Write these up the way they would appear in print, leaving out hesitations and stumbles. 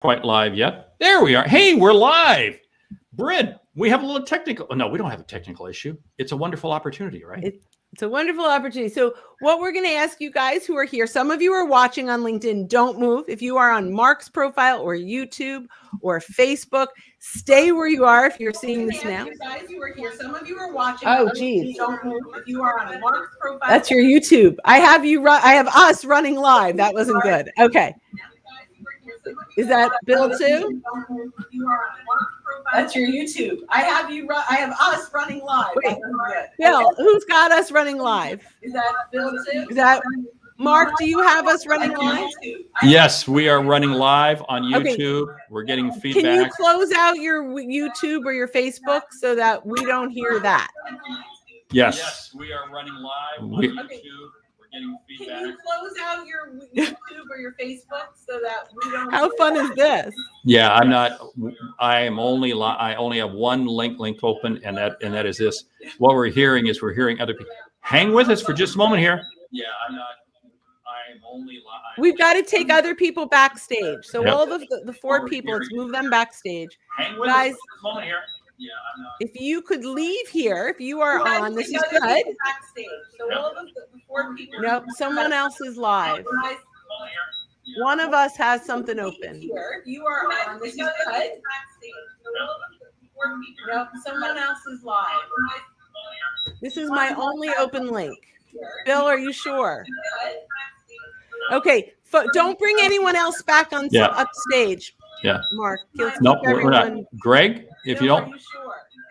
quite live yet. There we are. Hey, we're live. Brynne, we have a little technical. No, we don't have a technical issue. It's a wonderful opportunity, right? It's a wonderful opportunity. So what we're going to ask you guys who are here, some of you are watching on LinkedIn, don't move. If you are on Mark's profile or YouTube or Facebook, stay where you are if you're seeing this now. You guys who are here, some of you are watching. Oh, geez. Don't move. If you are on Mark's profile. That's your YouTube. I have us running live. That wasn't good. Okay. Is that Bill too? That's your YouTube. I have us running live. Wait, Bill, who's got us running live? Is that Bill too? Is that Mark? Do you have us running live? Yes, we are running live on YouTube. Okay. We're getting feedback. Can you close out your YouTube or your Facebook so that we don't hear that? Yes, we are running live on YouTube. Getting feedback. Can you close out your YouTube or your Facebook so that we don't? How fun is this? Yeah, I'm not. I only have one link open, and that is this. What we're hearing other people. Hang with us for just a moment here. Yeah, I'm not. I'm only. We've got to take other people backstage. So all the four people, let's move them backstage. Hang with us for just a moment here. Yeah, I'm not. If you could leave here, if you are on, this is good. So all of the four people. Nope, someone else is live. One of us has something open. If you are on, this is good. Nope, someone else is live. This is my only open link. Bill, are you sure? Okay, don't bring anyone else back on upstage. Yeah. Mark. No, we're not. Greg, if you don't.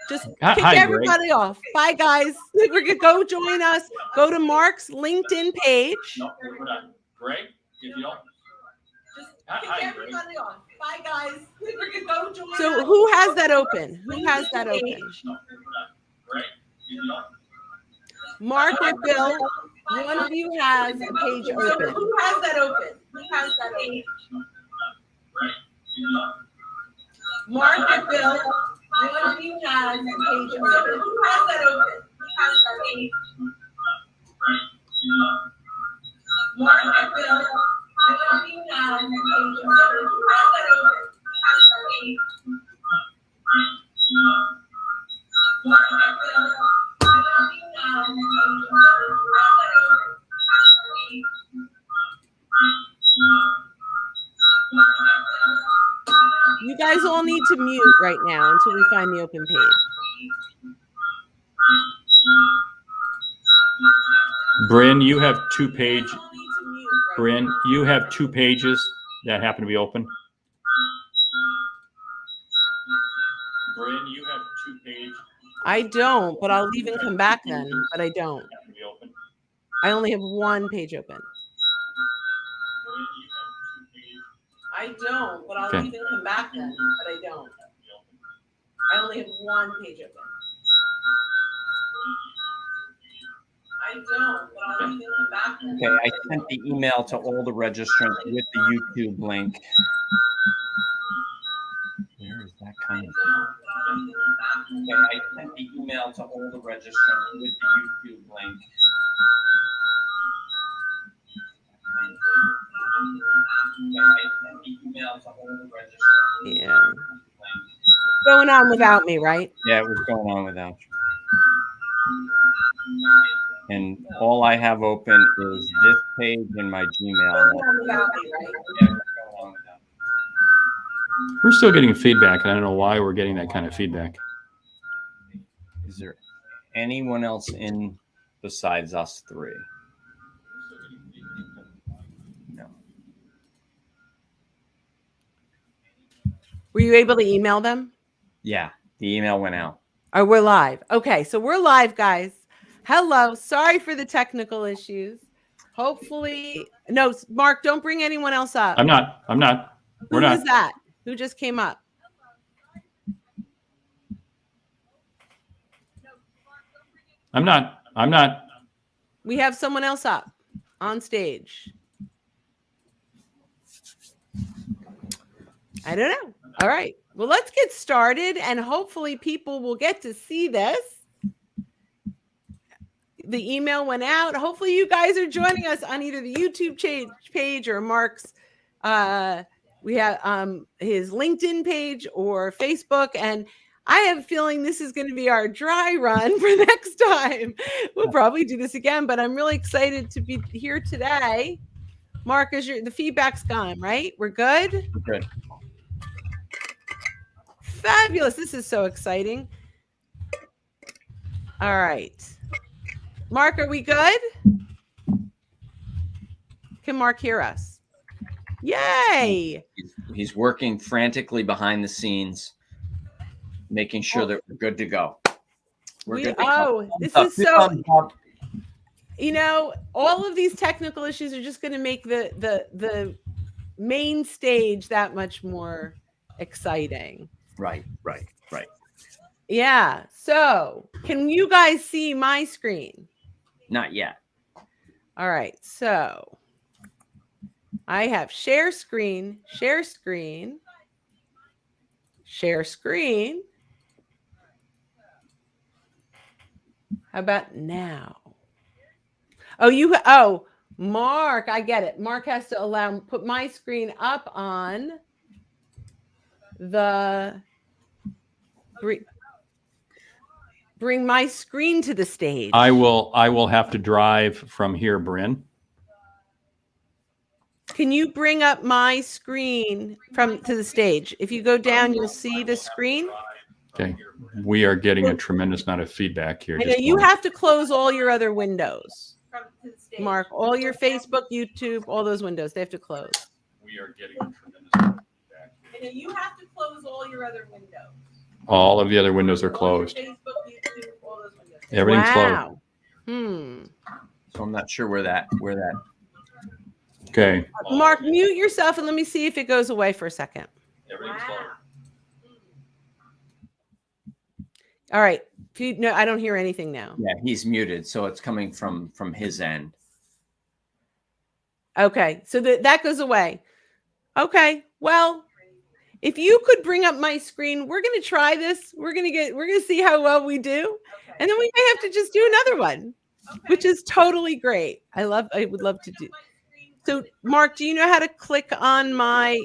Just kick everybody off. Bye, guys. We're going to go join us. Go to Mark's LinkedIn page. No, we're not. Greg, if you don't. Just kick everybody off. Bye, guys. We're going to go join us. So who has that open? Who has that open? Greg, if you don't. Mark or Bill, one of you has a page open. Who has that open? Who has that open? Mark or Bill, one of you has a page open. Who has that open? Who has that page? Mark or Bill, one of you has a page open. Who has that open? Who has that page? Mark or Bill, one of you has a page open. Who has that open? Who has that page? You guys all need to mute right now until we find the open page. Brynne, you have two pages. Brynne, you have two pages that happen to be open. Brynne, you have two pages. I don't, but I'll leave and come back then. But I don't. I only have one page open. I don't, but I'll leave and come back then. But I don't. I only have one page open. I don't, but I'll leave and come back then. Okay, I sent the email to all the registrants with the YouTube link. Where is that coming from? Okay, I sent the email to all the registrants with the YouTube link. Yeah. Going on without me, right? Yeah, it was going on without you. And all I have open is this page and my Gmail. We're still getting feedback, and I don't know why we're getting that kind of feedback. Is there anyone else in besides us three? No. Were you able to email them? Yeah, the email went out. Oh, we're live. Okay, so we're live, guys. Hello. Sorry for the technical issues. Hopefully, no, Mark, don't bring anyone else up. I'm not. Who was that? Who just came up? I'm not. We have someone else up on stage. I don't know. All right. Well, let's get started, and hopefully people will get to see this. The email went out. Hopefully you guys are joining us on either the YouTube page or Mark's We have his LinkedIn page or Facebook, and I have a feeling this is going to be our dry run for next time. We'll probably do this again, but I'm really excited to be here today. Mark, the feedback's gone, right? We're good? Good. Fabulous. This is so exciting. All right. Mark, are we good? Can Mark hear us? Yay. He's working frantically behind the scenes, making sure that we're good to go. We're good to go. This is so, you know, all of these technical issues are just going to make the main stage that much more exciting. Right. Yeah. So can you guys see my screen? Not yet. All right. So I have share screen, share screen, share screen. How about now? Oh, Mark, I get it. Mark has to put my screen up on the bring my screen to the stage. I will have to drive from here, Brynne. Can you bring up my screen to the stage? If you go down, you'll see the screen. Okay. We are getting a tremendous amount of feedback here. I know you have to close all your other windows. Mark, all your Facebook, YouTube, all those windows, they have to close. We are getting a tremendous amount of feedback. I know you have to close all your other windows. All of the other windows are closed. Facebook, YouTube, all those windows. Everything's closed. So I'm not sure where that. Okay. Mark, mute yourself and let me see if it goes away for a second. Everything's closed. All right. No, I don't hear anything now. Yeah, he's muted, so it's coming from his end. Okay, so that goes away. Okay, well, if you could bring up my screen, we're going to try this. We're going to see how well we do, and then we may have to just do another one, which is totally great. I would love to do. So, Mark, do you know how to click on my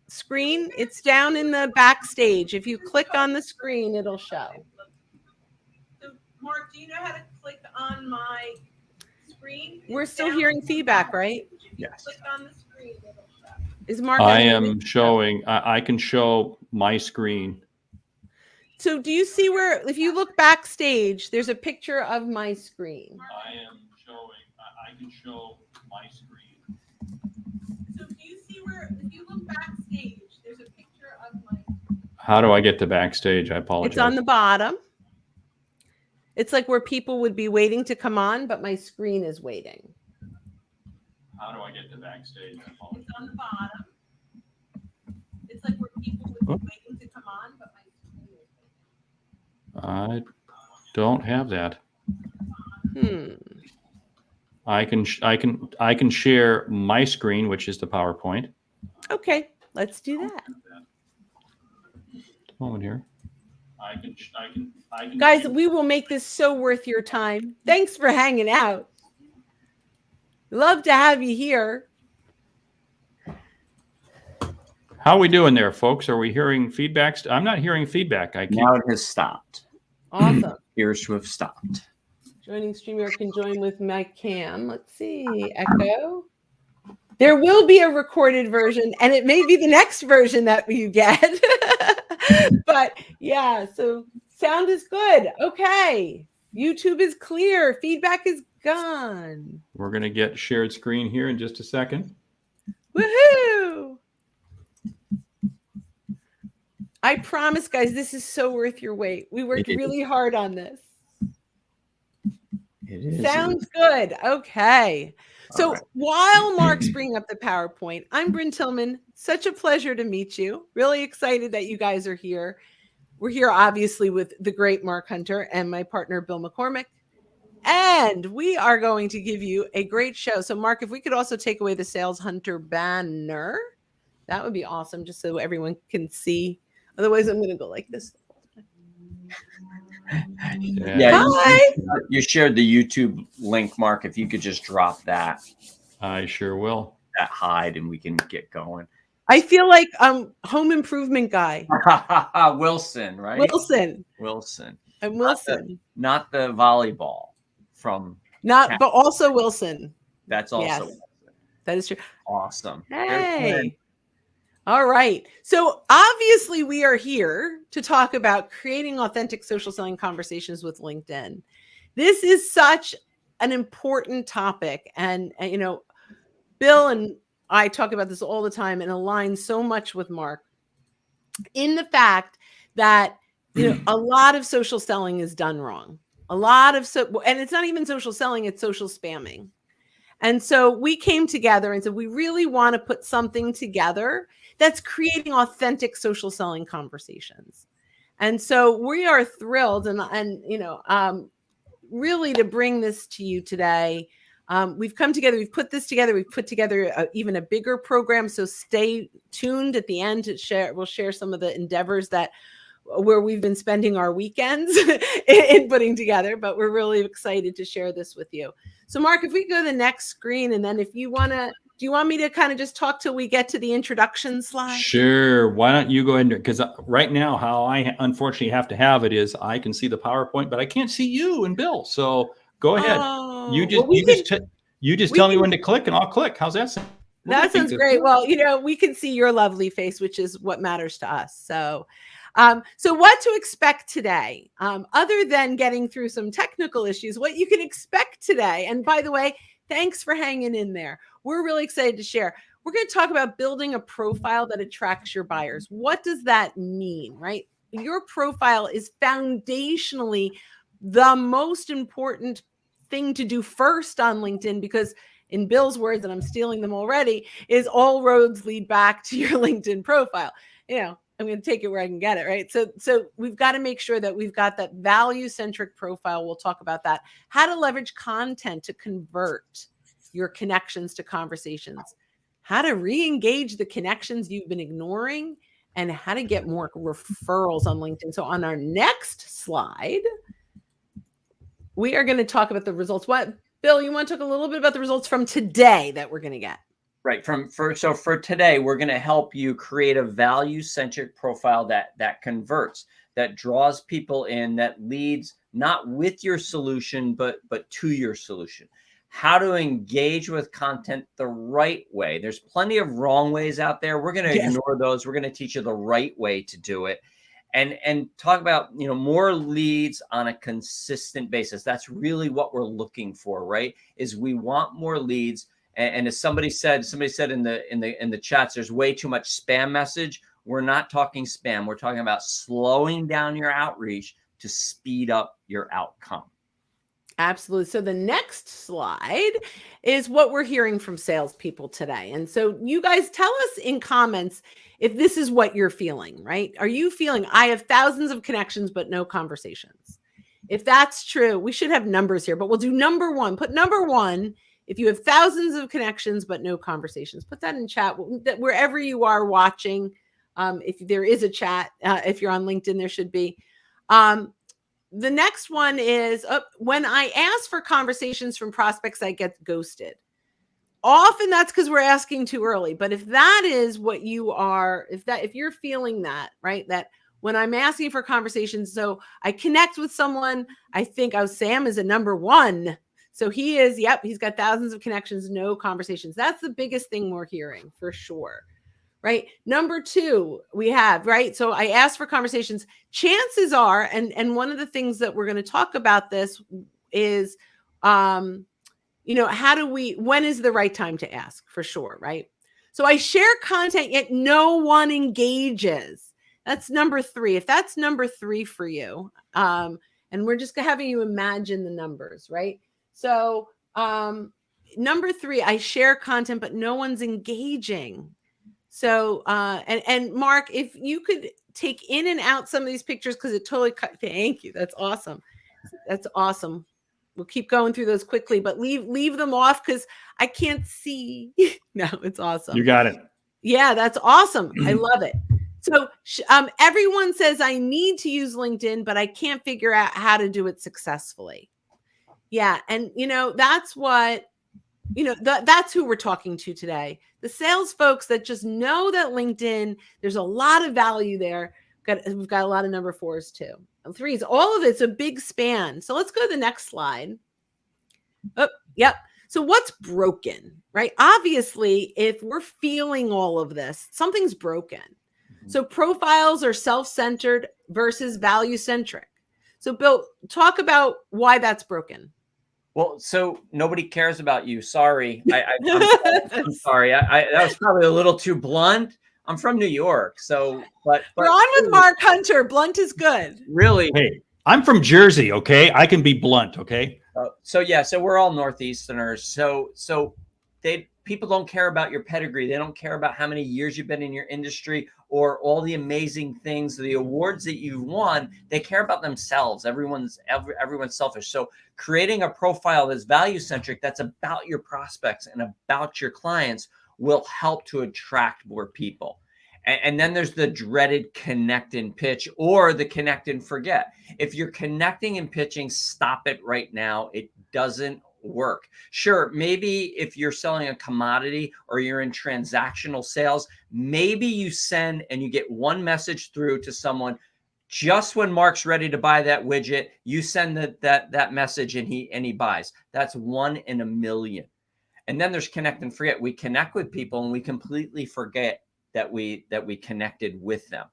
screen? It's down in the backstage. If you click on the screen, it'll show. Mark, do you know how to click on my screen? We're still hearing feedback, right? Yes. Click on the screen. Is Mark? I am showing. I can show my screen. So, do you see where? If you look backstage, there's a picture of my screen. I am showing. I can show my screen. So, do you see where? If you look backstage, there's a picture of my. How do I get to backstage? I apologize. It's on the bottom. It's like where people would be waiting to come on, but my screen is waiting. How do I get to backstage? I apologize. It's on the bottom. It's like where people would be waiting to come on, but my screen is waiting. I don't have that. I can share my screen, which is the PowerPoint. Okay, let's do that. Moment here. I can. Guys, we will make this so worth your time. Thanks for hanging out. Love to have you here. How are we doing there, folks? Are we hearing feedback? I'm not hearing feedback. Now it has stopped. Awesome. Appears to have stopped. Joining StreamYard can join with my cam. Let's see. Echo. There will be a recorded version, and it may be the next version that you get. But yeah, so sound is good. Okay. YouTube is clear. Feedback is gone. We're going to get shared screen here in just a second. Woohoo! I promise, guys, this is so worth your wait. We worked really hard on this. It is. Sounds good. Okay. So while Mark's bringing up the PowerPoint, I'm Brynne Tillman. Such a pleasure to meet you. Really excited that you guys are here. We're here, obviously, with the great Mark Hunter and my partner, Bill McCormick. And we are going to give you a great show. So, Mark, if we could also take away the Sales Hunter banner, that would be awesome, just so everyone can see. Otherwise, I'm going to go like this. Yeah, Hi. you shared the YouTube link, Mark. If you could just drop that. I sure will. That hide, and we can get going. I feel like home improvement guy. Wilson, right? Wilson. Wilson. I'm Wilson. Not the volleyball from. Not, but also Wilson. That's also. Yes, Wilson. that is true. Awesome. Hey. All right. So obviously we are here to talk about creating authentic social selling conversations with LinkedIn. This is such an important topic. And you know, Bill and I talk about this all the time and align so much with Mark in the fact that, you know, a lot of social selling is done wrong. A lot of, and it's not even social selling, it's social spamming. And so we came together and said, we really want to put something together that's creating authentic social selling conversations. And so we are thrilled and you know, really to bring this to you today. We've come together, we've put this together, we've put together even a bigger program. So stay tuned at the end to share. We'll share some of the endeavors where we've been spending our weekends in putting together, but we're really excited to share this with you. So Mark, if we go to the next screen, and then if you want to, do you want me to kind of just talk till we get to the introduction slide? Sure. Why don't you go ahead and, because right now how I unfortunately have to have it is I can see the PowerPoint, but I can't see you and Bill. So go ahead. Oh, You just tell me when to click and I'll click. How's that sound? That sounds great. Well, you know, we can see your lovely face, which is what matters to us. So, so what to expect today, other than getting through some technical issues, what you can expect today. And by the way, thanks for hanging in there. We're really excited to share. We're going to talk about building a profile that attracts your buyers. What does that mean, right? Your profile is foundationally the most important thing to do first on LinkedIn, because in Bill's words, and I'm stealing them already, is all roads lead back to your LinkedIn profile. You know, I'm going to take it where I can get it, right? So we've got to make sure that we've got that value-centric profile. We'll talk about that. How to leverage content to convert your connections to conversations. How to re-engage the connections you've been ignoring, and how to get more referrals on LinkedIn. So on our next slide, we are going to talk about the results. What, Bill, you want to talk a little bit about the results from today that we're going to get? Right. So for today, we're going to help you create a value-centric profile that converts, that draws people in, that leads not with your solution, but to your solution. How to engage with content the right way. There's plenty of wrong ways out there. We're going to ignore those. We're going to teach you the right way to do it. And talk about, you know, more leads on a consistent basis. That's really what we're looking for, right? Is we want more leads. And as somebody said in the chats, there's way too much spam message. We're not talking spam. We're talking about slowing down your outreach to speed up your outcome. Absolutely. So the next slide is what we're hearing from salespeople today. And so you guys tell us in comments if this is what you're feeling, right? Are you feeling, I have thousands of connections, but no conversations? If that's true, we should have numbers here, but we'll do number one. Put number one. If you have thousands of connections, but no conversations, put that in chat wherever you are watching. If there is a chat, if you're on LinkedIn, there should be. The next one is when I ask for conversations from prospects, I get ghosted. Often that's because we're asking too early. But if that is what you are, if you're feeling that, right, that when I'm asking for conversations, so I connect with someone, I think, oh, Sam is a number one. So he is, yep, he's got thousands of connections, no conversations. That's the biggest thing we're hearing for sure, right? Number two, we have, right? So I asked for conversations. Chances are, and one of the things that we're going to talk about this is, you know, when is the right time to ask for sure, right? So I share content, yet no one engages. That's number three. If that's number three for you, and we're just having you imagine the numbers, right? So number three, I share content, but no one's engaging. So, and Mark, if you could take in and out some of these pictures, because it totally thank you. That's awesome. That's awesome. We'll keep going through those quickly, but leave them off because I can't see. No, it's awesome. You got it. Yeah, that's awesome. I love it. So everyone says I need to use LinkedIn, but I can't figure out how to do it successfully. Yeah. And, you know, that's what that's who we're talking to today. The sales folks that just know that LinkedIn, there's a lot of value there. We've got a lot of number 4s too. And 3s, all of it's a big span. So let's go to the next slide. Oh, yep. So what's broken, right? Obviously, if we're feeling all of this, something's broken. So profiles are self-centered versus value-centric. So Bill, talk about why that's broken. Well, so nobody cares about you. Sorry. I'm sorry. That was probably a little too blunt. I'm from New York. So, but we're on with Mark Hunter. Blunt is good. Really? Hey, I'm from Jersey. Okay. I can be blunt. Okay. So we're all Northeasterners. So people don't care about your pedigree. They don't care about how many years you've been in your industry or all the amazing things, the awards that you've won. They care about themselves. Everyone's selfish. So creating a profile that's value-centric, that's about your prospects and about your clients, will help to attract more people. And then there's the dreaded connect and pitch, or the connect and forget. If you're connecting and pitching, stop it right now. It doesn't work. Sure, maybe if you're selling a commodity or you're in transactional sales, maybe you send and you get one message through to someone just when Mark's ready to buy that widget. You send that message and he buys. That's 1 in a million. And then there's connect and forget. We connect with people and we completely forget that we connected with them.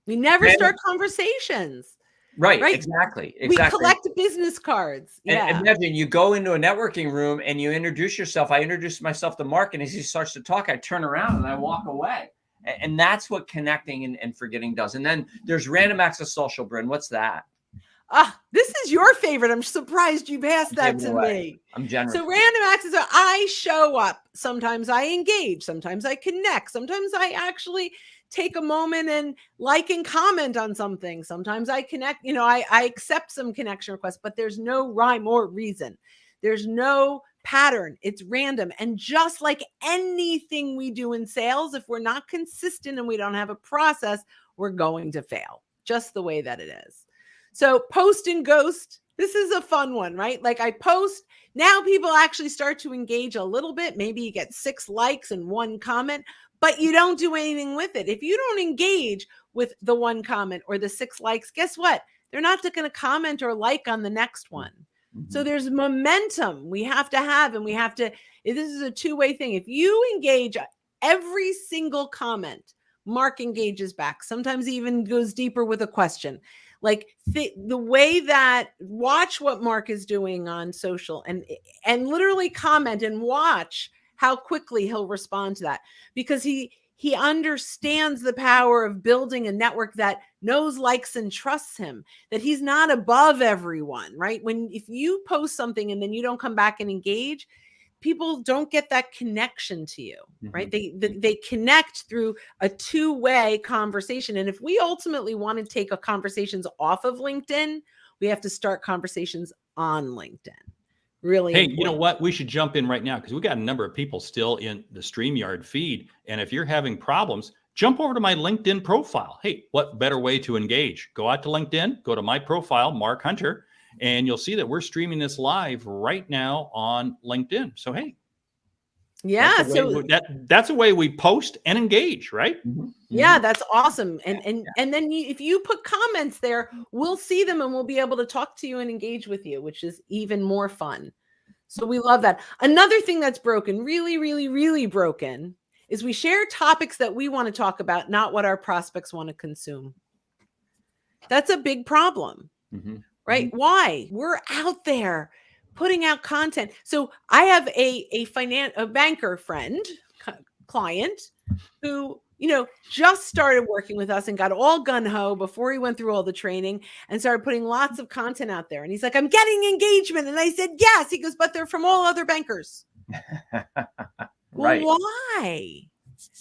We never start conversations. Right. Exactly. We collect business cards. Yeah. And imagine you go into a networking room and you introduce yourself. I introduced myself to Mark, and as he starts to talk, I turn around and I walk away. And that's what connecting and forgetting does. And then there's random access social, Brynne. What's that? This is your favorite. I'm surprised you passed that to me. I'm generous. So random access, I show up. Sometimes I engage. Sometimes I connect. Sometimes I actually take a moment and like and comment on something. Sometimes I connect, I accept some connection requests, but there's no rhyme or reason. There's no pattern. It's random. And just like anything we do in sales, if we're not consistent and we don't have a process, we're going to fail, just the way that it is. So post and ghost, this is a fun one, right? Like I post, now people actually start to engage a little bit. Maybe you get 6 likes and 1 comment, but you don't do anything with it. If you don't engage with the 1 comment or the 6 likes, guess what? They're not going to comment or like on the next one. Mm-hmm. So there's momentum we have to have, and this is a two-way thing. If you engage every single comment, Mark engages back. Sometimes he even goes deeper with a question. Like the way that, watch what Mark is doing on social and literally comment and watch how quickly he'll respond to that, because he understands the power of building a network that knows, likes, and trusts him, that he's not above everyone, right? If you post something and then you don't come back and engage, people don't get that connection to you, right? They connect through a two-way conversation. And if we ultimately want to take conversations off of LinkedIn, we have to start conversations on LinkedIn. Really important. You know what? We should jump in right now, because we got a number of people still in the StreamYard feed. And if you're having problems, jump over to my LinkedIn profile. Hey, what better way to engage? Go out to LinkedIn, go to my profile, Mark Hunter, and you'll see that we're streaming this live right now on LinkedIn. So, hey. Yeah. That's a way we post and engage, right? Mm-hmm. Yeah, that's awesome. And then if you put comments there, we'll see them and we'll be able to talk to you and engage with you, which is even more fun. So we love that. Another thing that's broken, really, really, really broken, is we share topics that we want to talk about, not what our prospects want to consume. That's a big problem. Mm-hmm. Right? Mm-hmm. Why? We're out there putting out content. So I have a banker friend, client, who, just started working with us and got all gun-ho before he went through all the training and started putting lots of content out there. And he's like, I'm getting engagement. And I said, yes. He goes, but they're from all other bankers. Right. Well, why?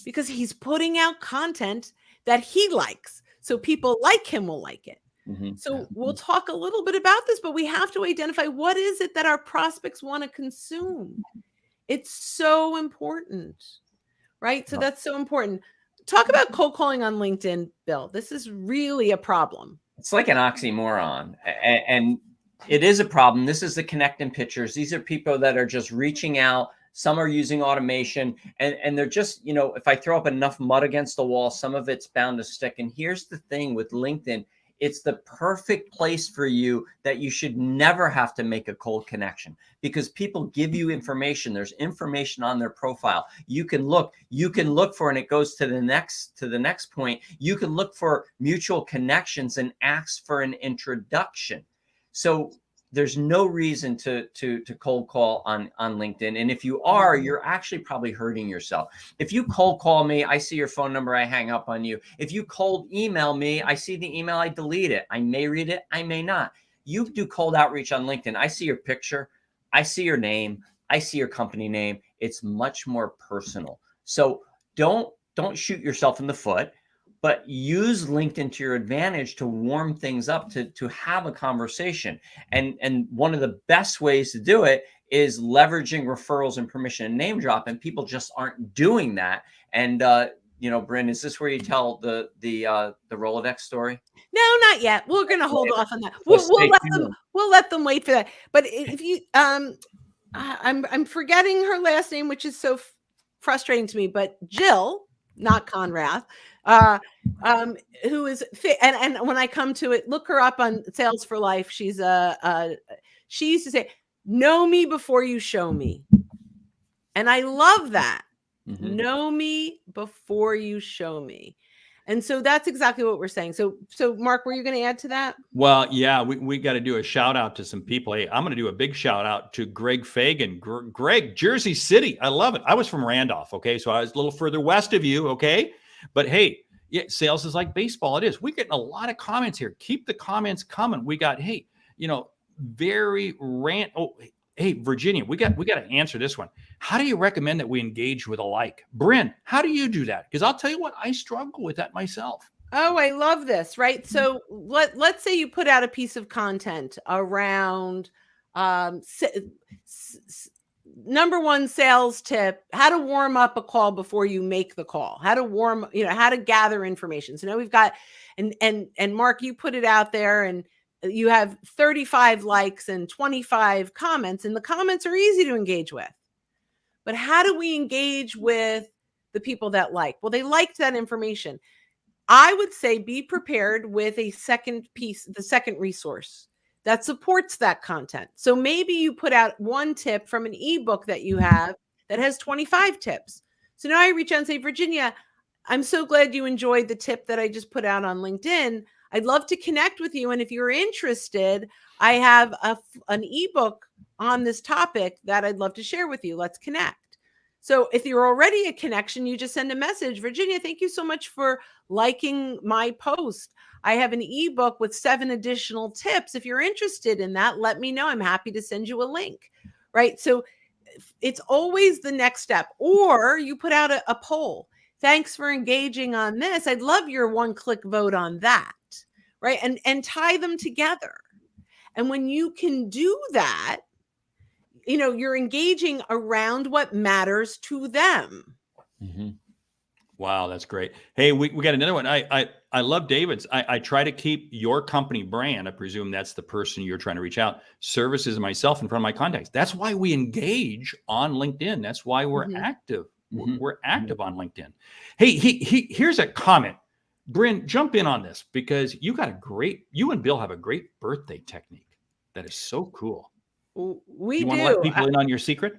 Because he's putting out content that he likes. So people like him will like it. Mm-hmm. So we'll talk a little bit about this, but we have to identify, what is it that our prospects want to consume? It's so important, right? So that's so important. Talk about cold calling on LinkedIn, Bill. This is really a problem. It's like an oxymoron. And It is a problem. This is the connecting pictures. These are people that are just reaching out. Some are using automation, and they're just, if I throw up enough mud against the wall, some of it's bound to stick. And here's the thing with LinkedIn. It's the perfect place for you that you should never have to make a cold connection, because people give you information. There's information on their profile. You can look for, and it goes to the next point. You can look for mutual connections and ask for an introduction. So there's no reason to cold call on LinkedIn. And if you are, you're actually probably hurting yourself. If you cold call me, I see your phone number, I hang up on you. If you cold email me, I see the email, I delete it. I may read it, I may not. You do cold outreach on LinkedIn. I see your picture, I see your name, I see your company name. It's much more personal. So don't shoot yourself in the foot, but use LinkedIn to your advantage to warm things up, to have a conversation. And one of the best ways to do it is leveraging referrals and permission and name drop. And people just aren't doing that. And Brynne, is this where you tell the Rolodex story? No, not yet. We're going to hold off on that. We'll let them wait for that. But if you, I'm forgetting her last name, which is so frustrating to me. But Jill, not Conrath, who is fit, and when I come to it, look her up on Sales for Life. She's she used to say, "Know me before you show me," and I love that. Mm-hmm. Know me before you show me. And so that's exactly what we're saying. So Mark, were you going to add to that? Well, yeah, we got to do a shout out to some people. Hey, I'm going to do a big shout out to Greg Fagan. Greg, Jersey City. I love it. I was from Randolph. Okay. So I was a little further west of you. Okay. But hey, yeah, sales is like baseball. It is. We're getting a lot of comments here. Keep the comments coming. We got, hey, hey, Virginia, we got to answer this one. How do you recommend that we engage with a like? Brynne, how do you do that? Because I'll tell you what, I struggle with that myself. Oh, I love this, right? So let's say you put out a piece of content around number one sales tip, how to warm up a call before you make the call, how to gather information. So now we've got, and Mark, you put it out there and you have 35 likes and 25 comments, and the comments are easy to engage with. But how do we engage with the people that like? Well, they liked that information. I would say be prepared with a second piece, the second resource that supports that content. So maybe you put out one tip from an ebook that you have that has 25 tips. So now I reach out and say, Virginia, I'm so glad you enjoyed the tip that I just put out on LinkedIn. I'd love to connect with you. And if you're interested, I have an ebook on this topic that I'd love to share with you. Let's connect. So if you're already a connection, you just send a message. Virginia, thank you so much for liking my post. I have an ebook with 7 additional tips. If you're interested in that, let me know. I'm happy to send you a link, right? So it's always the next step. Or you put out a poll. Thanks for engaging on this. I'd love your one-click vote on that, right? And tie them together. And when you can do that, you're engaging around what matters to them. Mm-hmm. Wow, that's great. Hey, we got another one. I love David's. I try to keep your company brand. I presume that's the person you're trying to reach out. Services and myself in front of my contacts. That's why we engage on LinkedIn. That's why we're active. Mm-hmm. We're active on LinkedIn. Hey, here's a comment. Brynne, jump in on this because you and Bill have a great birthday technique. That is so cool. We do. Want to let people in on your secret?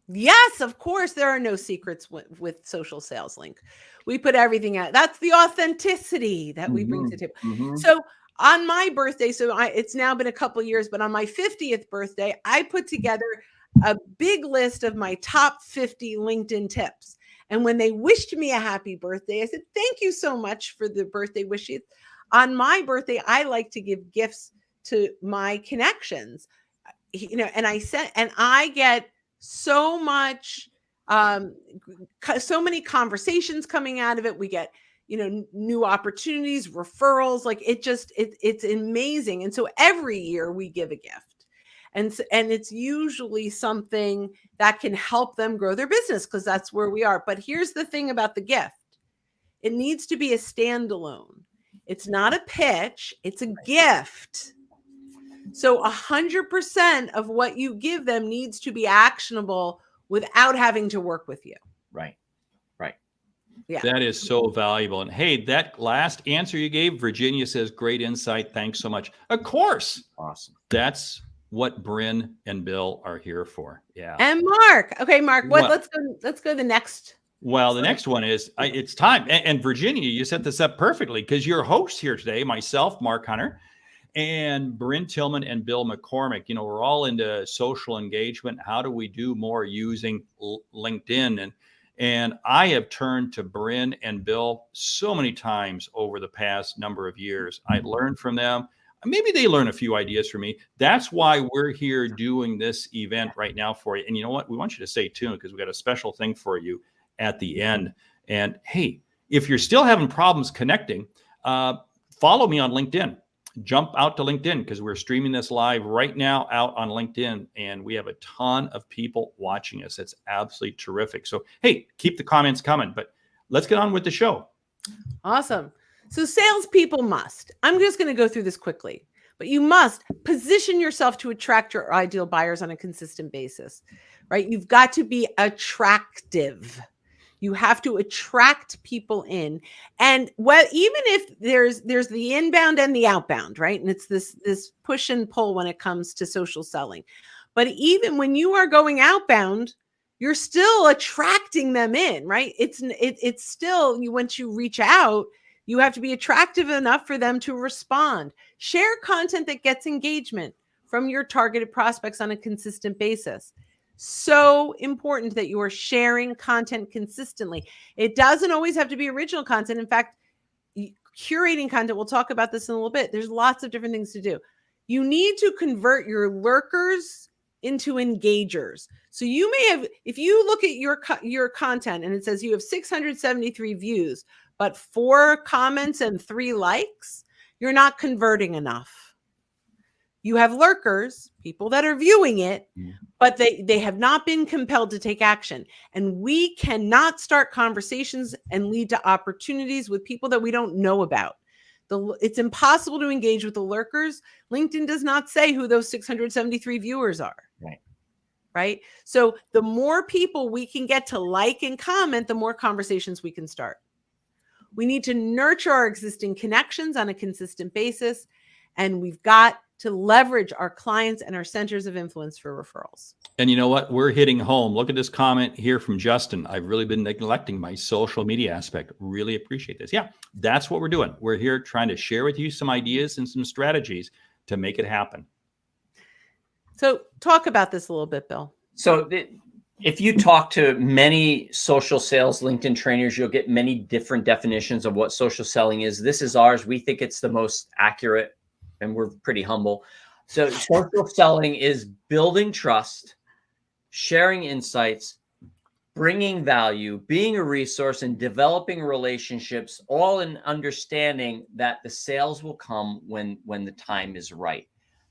Yes, of course. There are no secrets with Social Sales Link. We put everything out. That's the authenticity that we bring to the table. Mm-hmm. So on my birthday, it's now been a couple of years, but on my 50th birthday, I put together a big list of my top 50 LinkedIn tips. And when they wished me a happy birthday, I said, thank you so much for the birthday wishes. On my birthday, I like to give gifts to my connections, and I get so much, so many conversations coming out of it. We get, new opportunities, referrals, like it's amazing. And so every year we give a gift, and it's usually something that can help them grow their business because that's where we are. But here's the thing about the gift. It needs to be a standalone. It's not a pitch. It's a gift. So 100% of what you give them needs to be actionable without having to work with you. Right. Yeah. That is so valuable. And hey, that last answer you gave, Virginia says, great insight. Thanks so much. Of course. Awesome. That's what Brynne and Bill are here for. Yeah. And Mark. Okay, Mark, Well- let's go to the next. Well, the next one is it's time. And Virginia, you set this up perfectly because you're host here today, myself, Mark Hunter, and Brynne Tillman and Bill McCormick. You know, we're all into social engagement. How do we do more using LinkedIn? And I have turned to Brynne and Bill so many times over the past number of years. I learned from them. Maybe they learn a few ideas from me. That's why we're here doing this event right now for you. And you know what? We want you to stay tuned because we got a special thing for you at the end. And hey, if you're still having problems connecting, follow me on LinkedIn. Jump out to LinkedIn because we're streaming this live right now out on LinkedIn, and we have a ton of people watching us. It's absolutely terrific. So, hey, keep the comments coming, but let's get on with the show. Awesome. So salespeople must, I'm just going to go through this quickly, but you must position yourself to attract your ideal buyers on a consistent basis, right? You've got to be attractive. You have to attract people in. And even if there's the inbound and the outbound, right? And it's this push and pull when it comes to social selling. But even when you are going outbound, you're still attracting them in, right? It's still, once you reach out, you have to be attractive enough for them to respond. Share content that gets engagement from your targeted prospects on a consistent basis. So important that you are sharing content consistently. It doesn't always have to be original content. In fact, curating content, we'll talk about this in a little bit. There's lots of different things to do. You need to convert your lurkers into engagers. So you may have, if you look at your content and it says you have 673 views, but 4 comments and 3 likes, you're not converting enough. You have lurkers, people that are viewing it, but they have not been compelled to take action. And we cannot start conversations and lead to opportunities with people that we don't know about. It's impossible to engage with the lurkers. LinkedIn does not say who those 673 viewers are. Right? So the more people we can get to like and comment, the more conversations we can start. We need to nurture our existing connections on a consistent basis, and we've got to leverage our clients and our centers of influence for referrals. And you know what? We're hitting home. Look at this comment here from Justin. I've really been neglecting my social media aspect. Really appreciate this. Yeah, that's what we're doing. We're here trying to share with you some ideas and some strategies to make it happen. So talk about this a little bit, Bill. So if you talk to many social sales LinkedIn trainers, you'll get many different definitions of what social selling is. This is ours. We think it's the most accurate, and we're pretty humble. So social selling is building trust, sharing insights, bringing value, being a resource, and developing relationships, all in understanding that the sales will come when the time is right.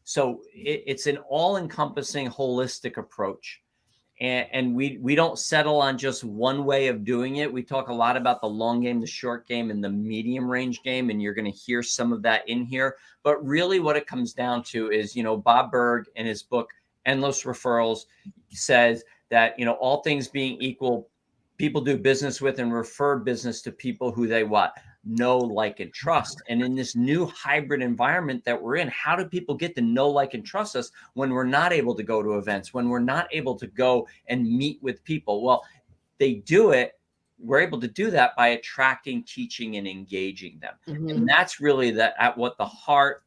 So it's an all-encompassing, holistic approach. And we don't settle on just one way of doing it. We talk a lot about the long game, the short game, and the medium range game. And you're going to hear some of that in here. But really what it comes down to is, Bob Berg in his book, Endless Referrals, says that, all things being equal, people do business with and refer business to people who they know, like, and trust. And in this new hybrid environment that we're in, how do people get to know, like, and trust us when we're not able to go to events, when we're not able to go and meet with people? Well, they do it. We're able to do that by attracting, teaching, and engaging them. Mm-hmm. And that's really at what the heart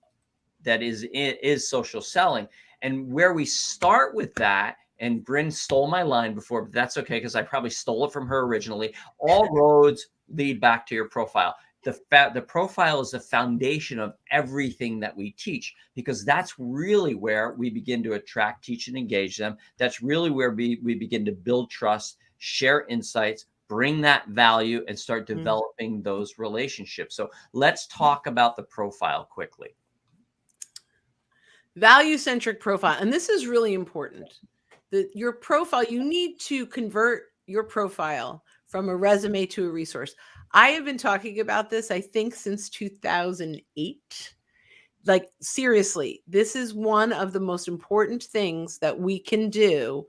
that is social selling. And where we start with that, and Brynne stole my line before, but that's okay because I probably stole it from her originally. All roads lead back to your profile. The profile is the foundation of everything that we teach, because that's really where we begin to attract, teach, and engage them. That's really where we begin to build trust, share insights, bring that value, and start developing those relationships. So let's talk about the profile quickly. Value-centric profile. And this is really important. Your profile, you need to convert your profile from a resume to a resource. I have been talking about this, I think, since 2008. like, seriously, this is one of the most important things that we can do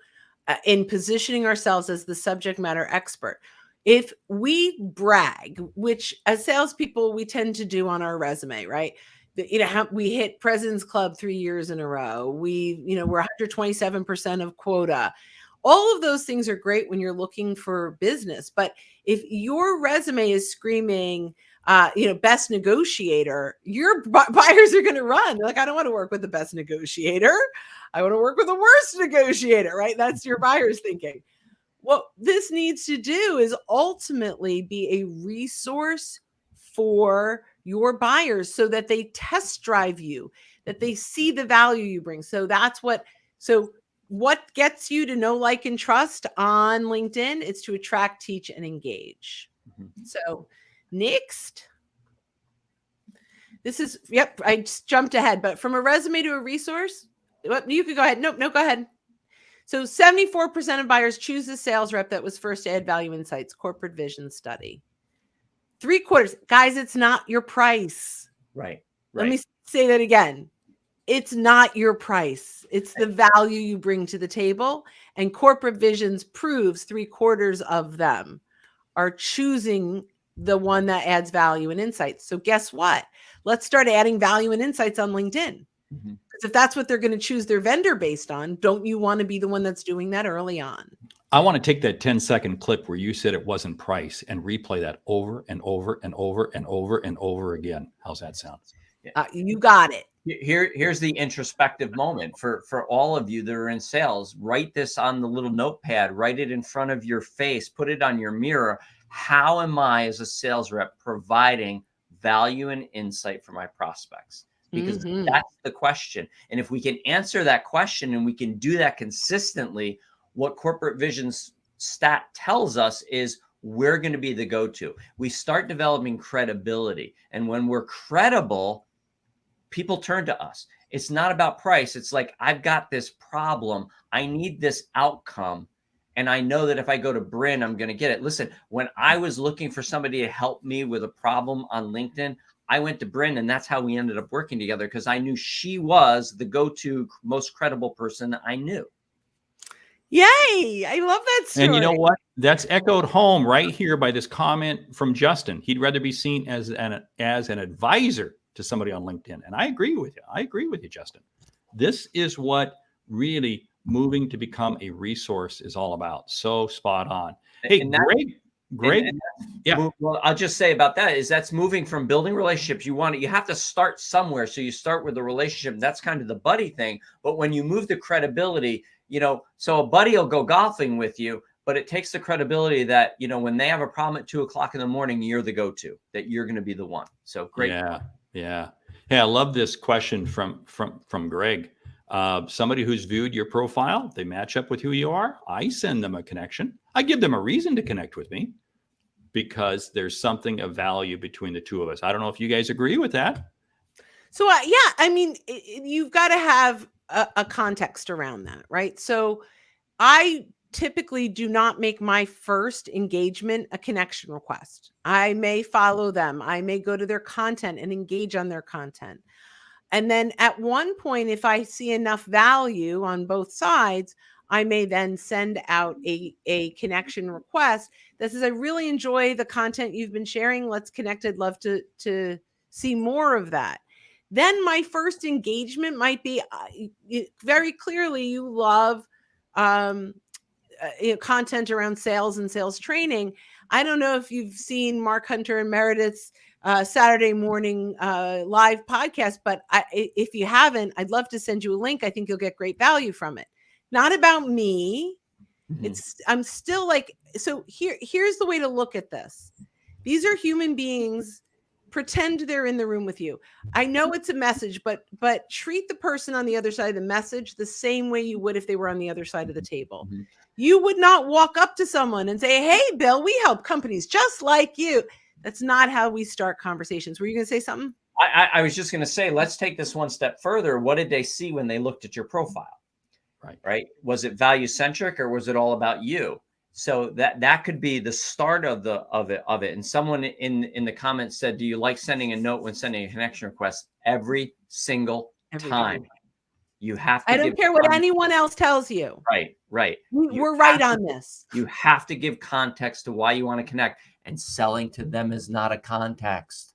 in positioning ourselves as the subject matter expert. If we brag, which as salespeople we tend to do on our resume, right? We hit President's Club 3 years in a row. We're 127% of quota. All of those things are great when you're looking for business. But if your resume is screaming, best negotiator, your buyers are going to run. They're like, I don't want to work with the best negotiator. I want to work with the worst negotiator, right? That's your buyers thinking. What this needs to do is ultimately be a resource for your buyers so that they test drive you, that they see the value you bring. So what gets you to know, like, and trust on LinkedIn? It's to attract, teach, and engage. Mm-hmm. So next, this is, I just jumped ahead, but from a resume to a resource, you could go ahead. No, go ahead. So 74% of buyers choose the sales rep that was first to add value insights, corporate vision study. 3/4, guys, it's not your price. Right. Let me say that again. It's not your price. It's the value you bring to the table. And corporate visions proves 3/4 of them are choosing the one that adds value and insights. So guess what? Let's start adding value and insights on LinkedIn. Mm-hmm. If that's what they're going to choose their vendor based on, don't you want to be the one that's doing that early on? I want to take that 10-second clip where you said it wasn't price and replay that over and over and over and over and over again. How's that sound? You got it. Here's the introspective moment for all of you that are in sales. Write this on the little notepad, write it in front of your face, put it on your mirror. How am I as a sales rep providing value and insight for my prospects? Because that's the question. And if we can answer that question and we can do that consistently, what Corporate Vision's stat tells us is we're going to be the go-to. We start developing credibility. And when we're credible, people turn to us. It's not about price. It's like, I've got this problem. I need this outcome. And I know that if I go to Brynne, I'm going to get it. Listen, when I was looking for somebody to help me with a problem on LinkedIn, I went to Brynne, and that's how we ended up working together, because I knew she was the go-to most credible person I knew. Yay. I love that story. And you know what? That's echoed home right here by this comment from Justin. He'd rather be seen as an advisor to somebody on LinkedIn. And I agree with you. I agree with you, Justin. This is what really moving to become a resource is all about. So spot on. Hey, Greg. Yeah. Well, I'll just say about that is that's moving from building relationships. You have to start somewhere. So you start with the relationship. That's kind of the buddy thing. But when you move to credibility, so a buddy will go golfing with you, but it takes the credibility that, when they have a problem at 2:00 in the morning, you're the go-to, that you're going to be the one. So great. Yeah. Hey, I love this question from Greg. Somebody who's viewed your profile, they match up with who you are. I send them a connection. I give them a reason to connect with me because there's something of value between the two of us. I don't know if you guys agree with that. So you've got to have a context around that, right? So I typically do not make my first engagement a connection request. I may follow them. I may go to their content and engage on their content. And then at one point, if I see enough value on both sides, I may then send out a connection request that says, I really enjoy the content you've been sharing. Let's connect. I'd love to see more of that. Then my first engagement might be very clearly you love content around sales and sales training. I don't know if you've seen Mark Hunter and Meredith's Saturday morning live podcast, but if you haven't, I'd love to send you a link. I think you'll get great value from it. Not about me. Mm-hmm. I'm still like, so here's the way to look at this. These are human beings. Pretend they're in the room with you. I know it's a message, but treat the person on the other side of the message the same way you would if they were on the other side of the table. Mm-hmm. You would not walk up to someone and say, hey, Bill, we help companies just like you. That's not how we start conversations. Were you going to say something? I was just going to say, let's take this one step further. What did they see when they looked at your profile? Right. Was it value centric or was it all about you? So that could be the start of it. And someone in the comments said, do you like sending a note when sending a connection request? Every single time. You have to I don't care what anyone else tells you. Right. We're right on this. You have to give context to why you want to connect, and selling to them is not a context.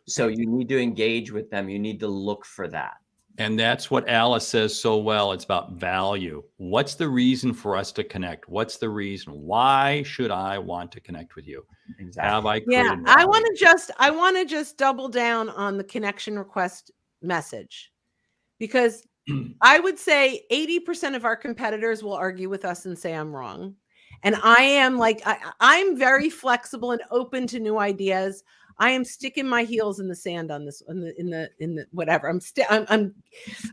So you need to engage with them. You need to look for that. And that's what Alice says so well. It's about value. What's the reason for us to connect? What's the reason? Why should I want to connect with you? Exactly. Have I created value? I want to just double down on the connection request message, because I would say 80% of our competitors will argue with us and say I'm wrong. And I am like, I'm very flexible and open to new ideas. I am sticking my heels in the sand on this, in the whatever.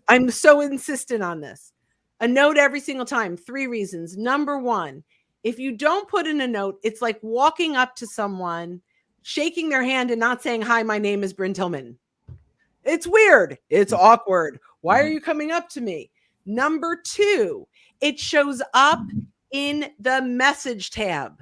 I'm so insistent on this. A note every single time. 3 reasons. Number 1, if you don't put in a note, it's like walking up to someone, shaking their hand and not saying, hi, my name is Brynne Tillman. It's weird. It's awkward. Why are you coming up to me? Number 2, it shows up in the message tab.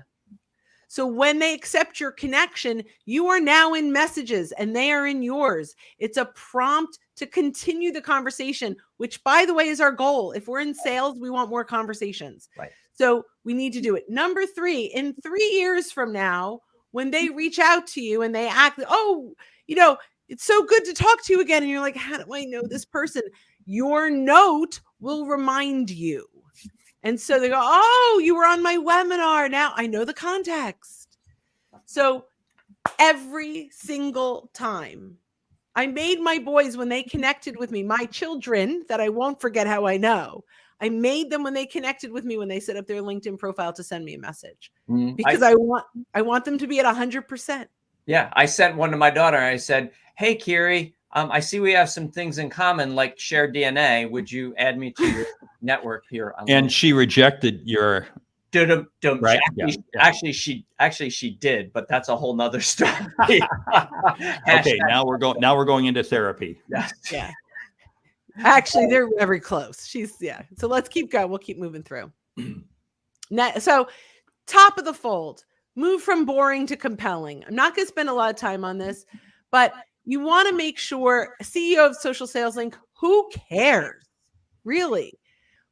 So when they accept your connection, you are now in messages and they are in yours. It's a prompt to continue the conversation, which, by the way, is our goal. If we're in sales, we want more conversations. Right. So we need to do it. Number 3, in 3 years from now, when they reach out to you and they act, oh, it's so good to talk to you again. And you're like, how do I know this person? Your note will remind you. And so they go, oh, you were on my webinar. Now I know the context. So every single time I made my boys, when they connected with me, my children that I won't forget how I know, I made them when they connected with me, when they set up their LinkedIn profile, to send me a message, because I want them to be at 100%. Yeah. I sent one to my daughter. I said, hey, Kiri, I see we have some things in common, like shared DNA. Would you add me to your network here? And she rejected your. Right? Actually, she did, but that's a whole nother story. Okay, now we're going into therapy. Yes. Yeah. Actually, they're very close. So let's keep going. We'll keep moving through. So, top of the fold, move from boring to compelling. I'm not going to spend a lot of time on this, but you want to make sure, CEO of Social Sales Link, who cares? Really?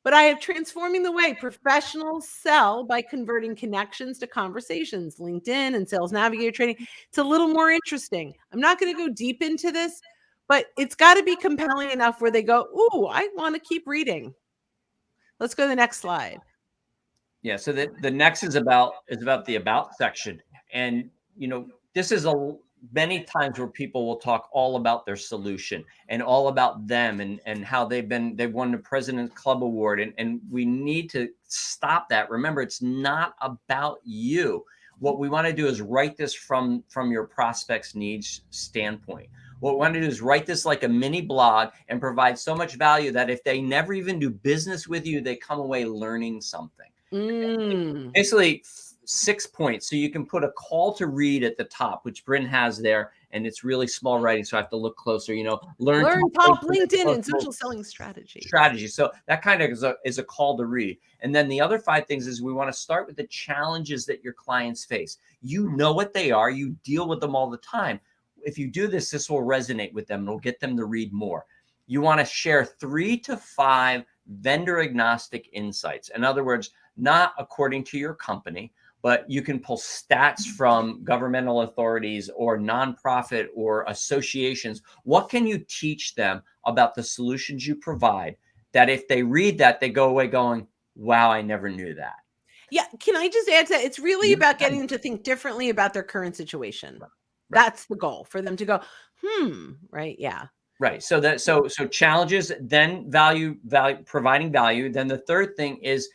But I am transforming the way professionals sell by converting connections to conversations. LinkedIn and Sales Navigator training. It's a little more interesting. I'm not going to go deep into this, but it's got to be compelling enough where they go, ooh, I want to keep reading. Let's go to the next slide. Yeah. So the next is about the about section. And, this is many times where people will talk all about their solution and all about them and how they've won the President's Club Award. And we need to stop that. Remember, it's not about you. What we want to do is write this from your prospect's needs standpoint. What we want to do is write this like a mini blog and provide so much value that if they never even do business with you, they come away learning something. Basically 6 points. So you can put a call to read at the top, which Brynne has there, and it's really small writing, so I have to look closer. Learn top LinkedIn and social selling strategy. So that kind of is a call to read. And then the other 5 things is we want to start with the challenges that your clients face. You know what they are. You deal with them all the time. If you do this, this will resonate with them. It'll get them to read more. You want to share 3 to 5 vendor agnostic insights. In other words, not according to your company, but you can pull stats from governmental authorities or nonprofit or associations. What can you teach them about the solutions you provide that if they read that, they go away going, wow, I never knew that. Yeah. Can I just add to that? It's really about getting them to think differently about their current situation. Right. That's the goal, for them to go, right. Yeah. Right. So challenges, then value, providing value. Then the third thing is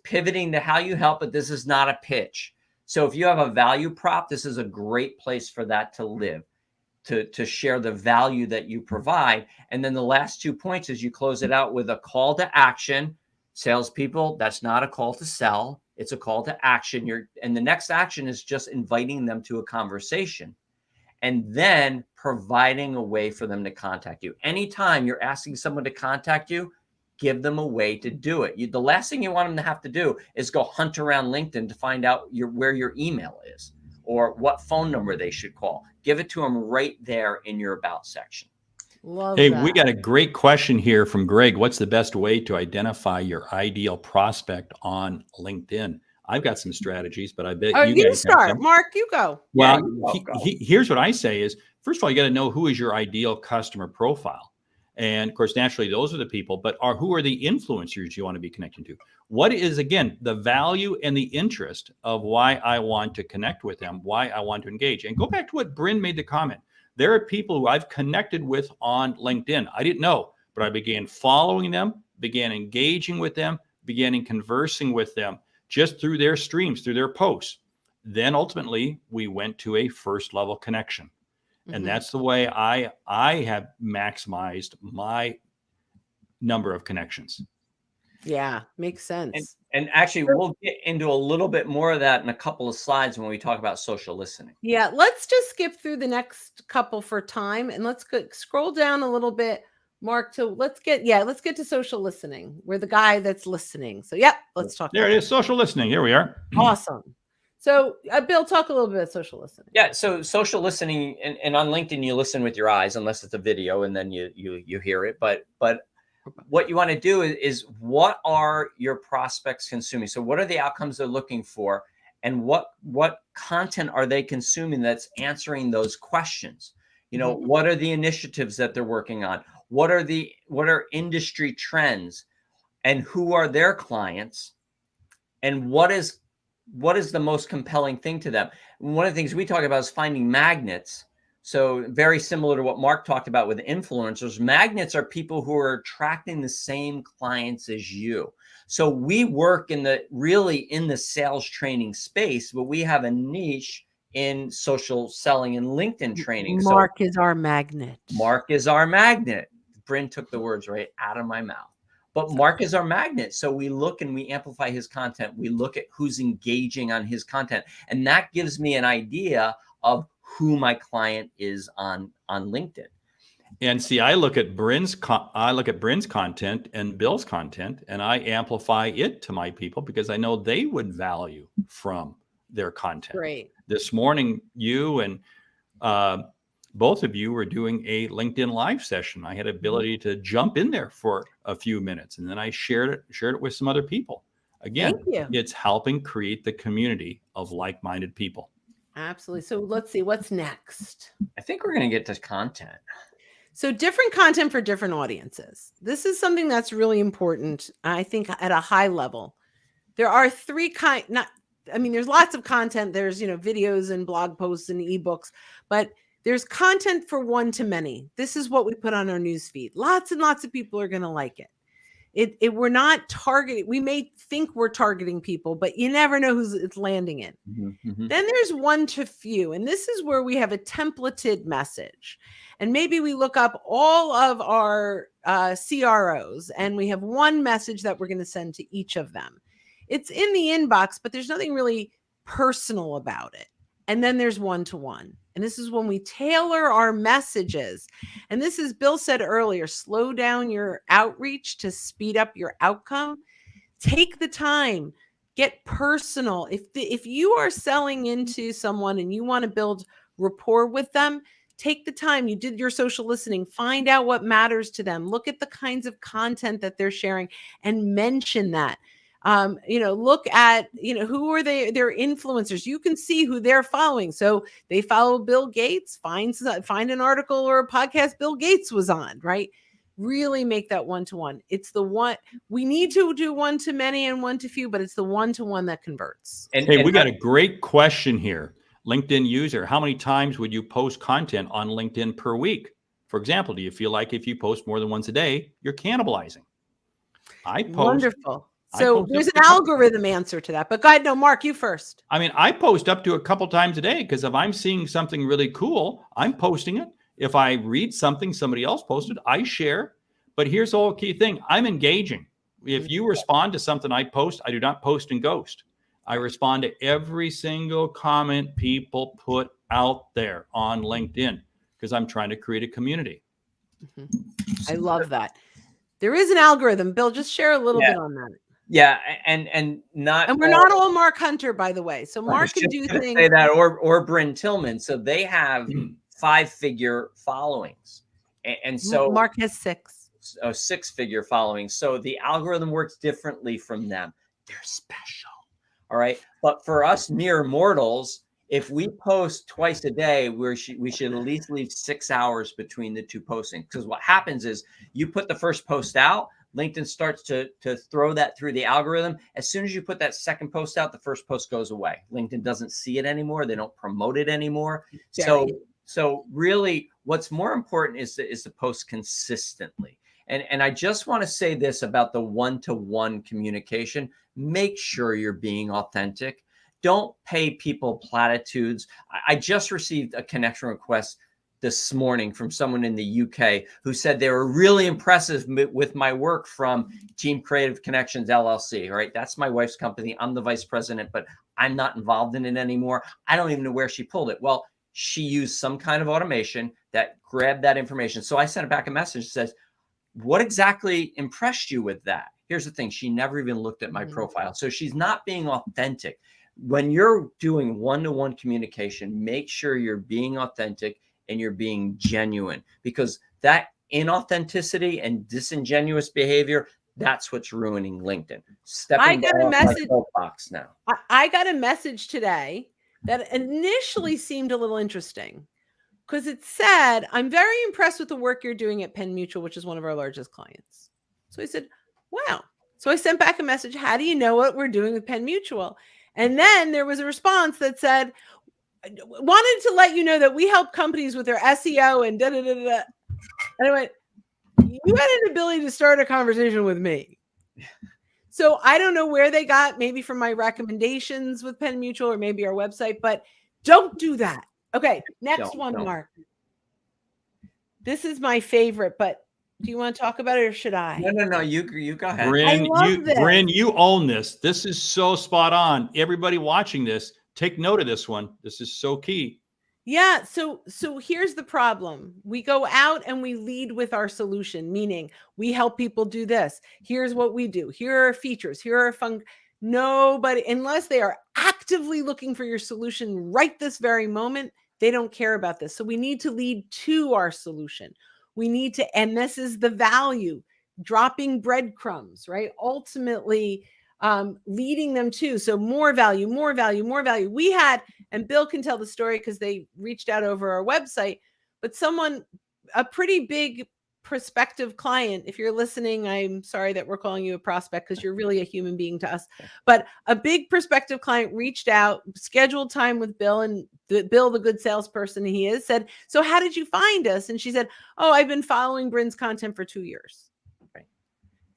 pivoting to how you help, but this is not a pitch. So if you have a value prop, this is a great place for that to live, to share the value that you provide. And then the last 2 points is you close it out with a call to action. Salespeople, that's not a call to sell. It's a call to action. And the next action is just inviting them to a conversation and then providing a way for them to contact you. Anytime you're asking someone to contact you, give them a way to do it. The last thing you want them to have to do is go hunt around LinkedIn to find out where your email is or what phone number they should call. Give it to them right there in your about section. Love Hey, that. we got a great question here from Greg. What's the best way to identify your ideal prospect on LinkedIn? I've got some strategies, but I bet you guys start. have some. Mark, you go. Well, Yeah, here's what I say is, first of all, you got to know who is your ideal customer profile. And of course, naturally, those are the people, but who are the influencers you want to be connecting to? What is, again, the value and the interest of why I want to connect with them, why I want to engage? And go back to what Brynne made the comment. There are people who I've connected with on LinkedIn. I didn't know, but I began following them, began engaging with them, began conversing with them just through their streams, through their posts. Then ultimately, we went to a first level connection. And that's the way I have maximized my number of connections. Yeah, makes sense. And actually, we'll get into a little bit more of that in a couple of slides when we talk about social listening. Yeah, let's just skip through the next couple for time, and let's scroll down a little bit, Mark. Let's get to social listening. We're the guy that's listening. So let's talk. There it is, social listening. Here we are. Awesome. So Bill, talk a little bit about social listening. Yeah, so social listening, and on LinkedIn, you listen with your eyes, unless it's a video, and then you hear it. But what you want to do is what are your prospects consuming? So what are the outcomes they're looking for, and what content are they consuming that's answering those questions? What are the initiatives that they're working on? What are industry trends, and who are their clients, and what is the most compelling thing to them? One of the things we talk about is finding magnets. So very similar to what Mark talked about with influencers, magnets are people who are attracting the same clients as you. So we work in the sales training space, but we have a niche in social selling and LinkedIn training. Mark is our magnet. Mark is our magnet. Brynne took the words right out of my mouth. But Mark is our magnet. So we look and we amplify his content. We look at who's engaging on his content. And that gives me an idea of who my client is on LinkedIn. And see, I look at Brynne's content and Bill's content, and I amplify it to my people because I know they would value from their content. Great. This morning, you and both of you were doing a LinkedIn live session. I had ability to jump in there for a few minutes, and then I shared it with some other people. Again, it's helping create the community of like-minded people. Absolutely. So let's see what's next. I think we're going to get to content. So different content for different audiences. This is something that's really important. I think at a high level, there are there's lots of content. There's, videos and blog posts and ebooks, but there's content for one to many. This is what we put on our newsfeed. Lots and lots of people are going to like it. We're not targeting. We may think we're targeting people, but you never know who's it's landing in. Mm-hmm. Then there's one to few. And this is where we have a templated message. And maybe we look up all of our CROs and we have one message that we're going to send to each of them. It's in the inbox, but there's nothing really personal about it. And then there's one-to-one. And this is when we tailor our messages. And this is, Bill said earlier, slow down your outreach to speed up your outcome. Take the time, get personal. If you are selling into someone and you want to build rapport with them, take the time. You did your social listening, find out what matters to them. Look at the kinds of content that they're sharing and mention that. Look at, who are their influencers. You can see who they're following. So they follow Bill Gates, find an article or a podcast Bill Gates was on, right? Really make that one-to-one. It's the one we need to do one to many and one to few, but it's the one-to-one that converts. We got a great question here. LinkedIn user, how many times would you post content on LinkedIn per week? For example, do you feel like if you post more than once a day, you're cannibalizing? Wonderful. So there's an algorithm answer to that, but go ahead. No, Mark, you first. I post up to a couple times a day because if I'm seeing something really cool, I'm posting it. If I read something somebody else posted, I share. But here's the whole key thing. I'm engaging. If you respond to something I post, I do not post and ghost. I respond to every single comment people put out there on LinkedIn because I'm trying to create a community. I love that. There is an algorithm. Bill, just share a little bit on that. Yeah, and we're not all Mark Hunter, by the way. So Mark can do things. Say that, or Brynne Tillman. So they have 5-figure followings, and so Mark has 6-figure followings. So the algorithm works differently from them. They're special. All right. But for us mere mortals, if we post twice a day, we should at least leave 6 hours between the two postings. Because what happens is you put the first post out, LinkedIn starts to throw that through the algorithm. As soon as you put that second post out, the first post goes away. LinkedIn doesn't see it anymore. They don't promote it anymore. So really what's more important is to post consistently. And I just want to say this about the one-to-one communication. Make sure you're being authentic. Don't pay people platitudes. I just received a connection request this morning from someone in the UK who said they were really impressive with my work from Team Creative Connections LLC. All right. That's my wife's company. I'm the vice president, but I'm not involved in it anymore. I don't even know where she pulled it. Well, she used some kind of automation that grabbed that information. So I sent back a message that says, what exactly impressed you with that? Here's the thing. She never even looked at my profile. So she's not being authentic. When you're doing one-to-one communication, make sure you're being authentic and you're being genuine, because that inauthenticity and disingenuous behavior, that's what's ruining LinkedIn. I got a message box now. I got a message today that initially seemed a little interesting, because it said, I'm very impressed with the work you're doing at Penn Mutual, which is one of our largest clients. So I said, wow. So I sent back a message. How do you know what we're doing with Penn Mutual? And then there was a response that said, wanted to let you know that we help companies with their SEO and da da da da. And I went, you had an ability to start a conversation with me. So I don't know where they got, maybe from my recommendations with Penn Mutual or maybe our website, but don't do that. Okay, next one, Mark. This is my favorite, but do you want to talk about it or should I? No. You go ahead. Brynne, you own this. This is so spot on. Everybody watching this, take note of this one. This is so key. Yeah. So here's the problem. We go out and we lead with our solution, meaning we help people do this. Here's what we do. Here are features. Here are fun. Nobody, unless they are actively looking for your solution right this very moment, they don't care about this. So we need to lead to our solution. We need to, and this is the value, dropping breadcrumbs, right? Ultimately, leading them to. So more value, more value, more value. We had, and Bill can tell the story because they reached out over our website, but a pretty big prospective client, if you're listening, I'm sorry that we're calling you a prospect because you're really a human being to us, but a big prospective client reached out, scheduled time with Bill, and Bill, the good salesperson he is, said, so how did you find us? And she said, oh, I've been following Brynne's content for 2 years. Right.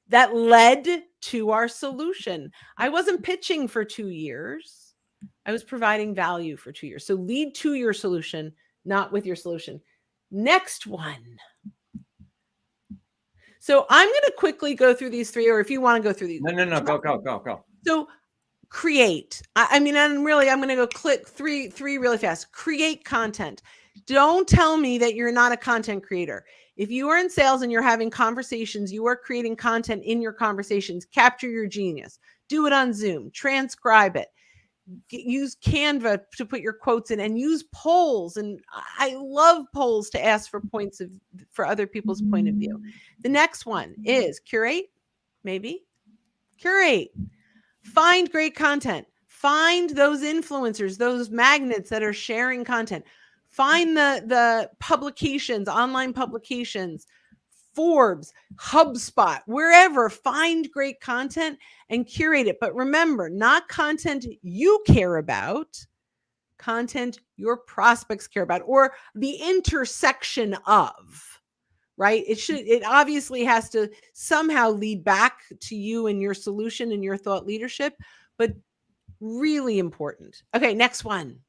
That led to our solution. I wasn't pitching for 2 years. I was providing value for 2 years. So lead to your solution, not with your solution. Next one. So I'm going to quickly go through these three, or if you want to go through these. No. Go. So create. I'm going to go click three really fast. Create content. Don't tell me that you're not a content creator. If you are in sales and you're having conversations, you are creating content in your conversations. Capture your genius. Do it on Zoom. Transcribe it. Use Canva to put your quotes in, and use polls. And I love polls to ask for other people's point of view. The next one is curate. Maybe curate. Find great content. Find those influencers, those magnets that are sharing content. Find the publications, online publications, Forbes, HubSpot, wherever. Find great content and curate it. But remember, not content you care about, content your prospects care about, or the intersection of, right? It obviously has to somehow lead back to you and your solution and your thought leadership, but really important. Okay, next one.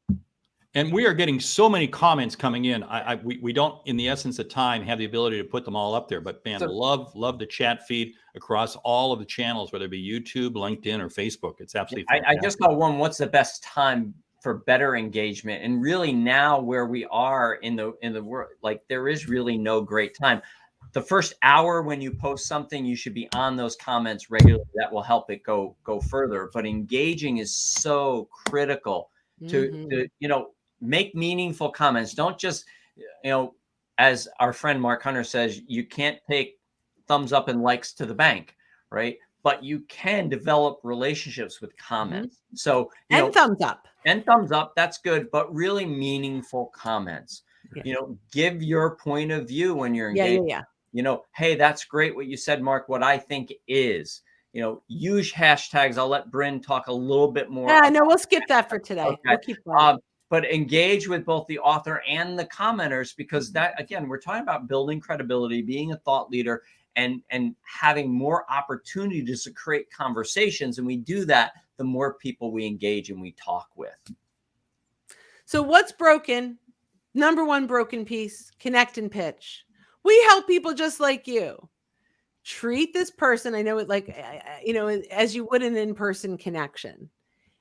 And we are getting so many comments coming in. We don't, in the essence of time, have the ability to put them all up there. But man, love the chat feed across all of the channels, whether it be YouTube, LinkedIn, or Facebook. It's absolutely fantastic. I just got one. What's the best time for better engagement? And really now, where we are in the world, like there is really no great time. the first hour when you post something, you should be on those comments regularly. That will help it go further. But engaging is so critical to make meaningful comments. Don't just, as our friend Mark Hunter says, you can't take thumbs up and likes to the bank, right? But you can develop relationships with comments. So, thumbs up. And thumbs up, that's good, but really meaningful comments. Yeah. Give your point of view when you're engaged. Hey, that's great what you said, Mark. What I think is, use hashtags. I'll let Brynne talk a little bit more. Yeah, no, we'll skip that for today. Okay. We'll keep going. But engage with both the author and the commenters, because that, again, we're talking about building credibility, being a thought leader, and having more opportunities to create conversations. And we do that, the more people we engage and we talk with. So what's broken? Number one broken piece, connect and pitch. We help people just like you. Treat this person, I know it like, as you would an in-person connection.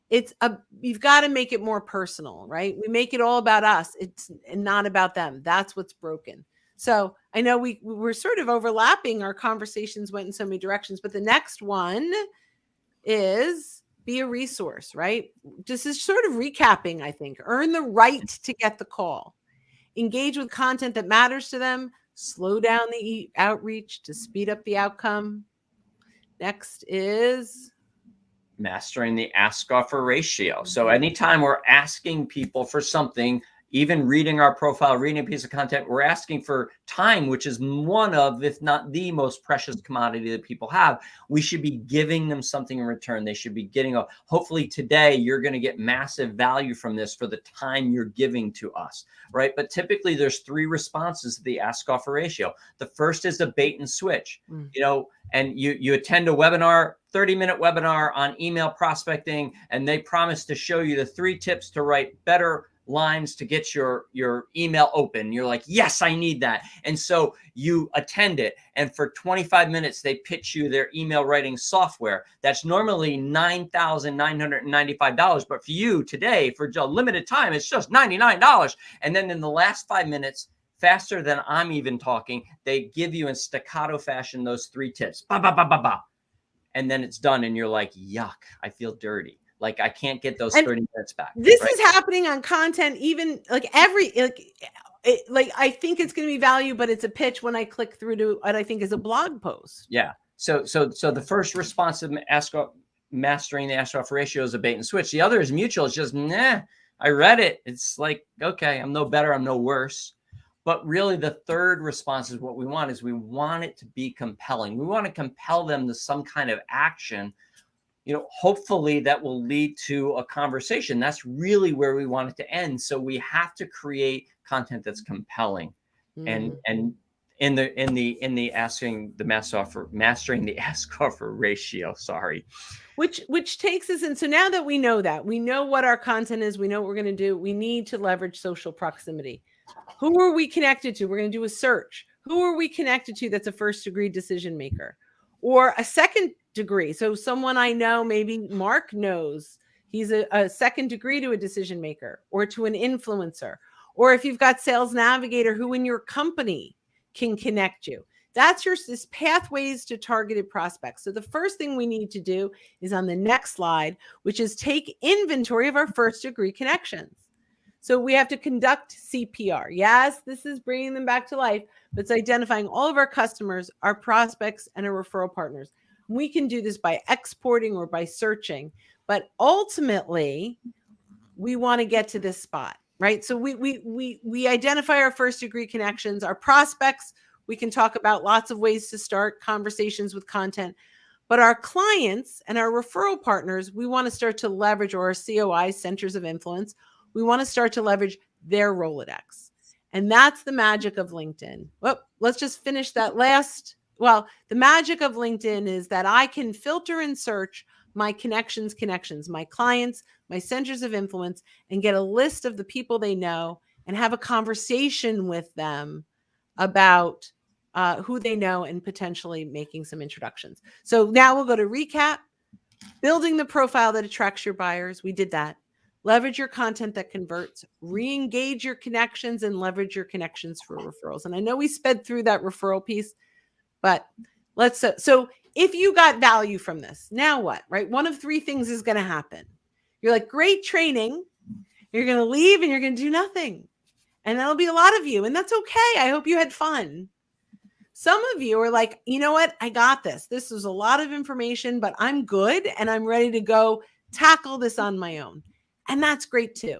You've got to make it more personal, right? We make it all about us. It's not about them. That's what's broken. So I know we're sort of overlapping. Our conversations went in so many directions, but the next one is be a resource, right? This is sort of recapping, I think. Earn the right to get the call. Engage with content that matters to them. Slow down the outreach to speed up the outcome. Next is mastering the ask offer ratio. So anytime we're asking people for something, even reading our profile, reading a piece of content, we're asking for time, which is one of, if not the most precious commodity that people have. We should be giving them something in return. They should be getting hopefully today you're going to get massive value from this for the time you're giving to us, right? But typically there's 3 responses to the ask offer ratio. The first is a bait and switch, and you attend a webinar, 30-minute webinar on email prospecting, and they promise to show you the 3 tips to write better lines to get your email open. You're like, yes, I need that. And so you attend it. And for 25 minutes, they pitch you their email writing software. That's normally $9,995. But for you today, for a limited time, it's just $99. And then in the last 5 minutes, faster than I'm even talking, they give you in staccato fashion those 3 tips. Ba, ba, ba, ba, ba. And then it's done. And you're like, yuck, I feel dirty. Like I can't get those 30 minutes back. This is happening on content, even like I think it's going to be value, but it's a pitch when I click through to what I think is a blog post. Yeah. So the first response of mastering the ask offer ratio is a bait and switch. The other is mutual. It's just, nah, I read it. It's like, okay, I'm no better. I'm no worse. But really the third response is what we want is we want it to be compelling. We want to compel them to some kind of action. Hopefully that will lead to a conversation. That's really where we want it to end. So we have to create content that's compelling, and in the mastering the ask offer ratio. Sorry, which takes us in. So now that we know what our content is, we know what we're going to do. We need to leverage social proximity. Who are we connected to? We're going to do a search. Who are we connected to? That's a first degree decision maker, or a second degree. So someone I know, maybe Mark knows, he's a second degree to a decision maker or to an influencer. Or if you've got sales navigator who in your company can connect you. That's this pathways to targeted prospects. So the first thing we need to do is on the next slide, which is take inventory of our first degree connections. So we have to conduct CPR. Yes, this is bringing them back to life, but it's identifying all of our customers, our prospects, and our referral partners. We can do this by exporting or by searching, but ultimately we want to get to this spot, right? So we identify our first degree connections, our prospects. We can talk about lots of ways to start conversations with content, but our clients and our referral partners, we want to start to leverage, or our COI, centers of influence, we want to start to leverage their Rolodex. And that's the magic of LinkedIn. Well, let's just finish that last. Well, the magic of LinkedIn is that I can filter and search my connections, my clients, my centers of influence, and get a list of the people they know and have a conversation with them about who they know and potentially making some introductions. So now we'll go to recap. Building the profile that attracts your buyers. We did that. leverage your content that converts, re-engage your connections, and leverage your connections for referrals. And I know we sped through that referral piece, but so if you got value from this, now what, right? One of three things is going to happen. You're like, great training. You're going to leave and you're going to do nothing. And that'll be a lot of you. And that's okay. I hope you had fun. Some of you are like, you know what? I got this. This is a lot of information, but I'm good and I'm ready to go tackle this on my own. And that's great too.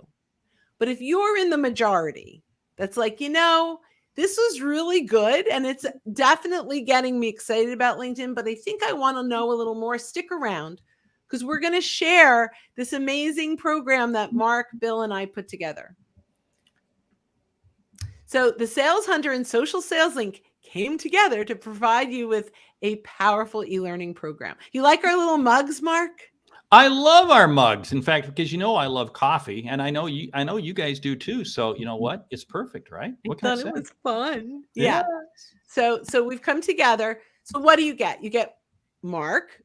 But if you're in the majority, that's like, this was really good and it's definitely getting me excited about LinkedIn, but I think I want to know a little more, stick around because we're going to share this amazing program that Mark, Bill, and I put together. So the Sales Hunter and Social Sales Link came together to provide you with a powerful e-learning program. You like our little mugs, Mark? I love our mugs. In fact, because I love coffee, and I know you guys do too. So you know what? It's perfect, right? What can I say? It was fun. Yeah. So we've come together. So what do you get? You get Mark,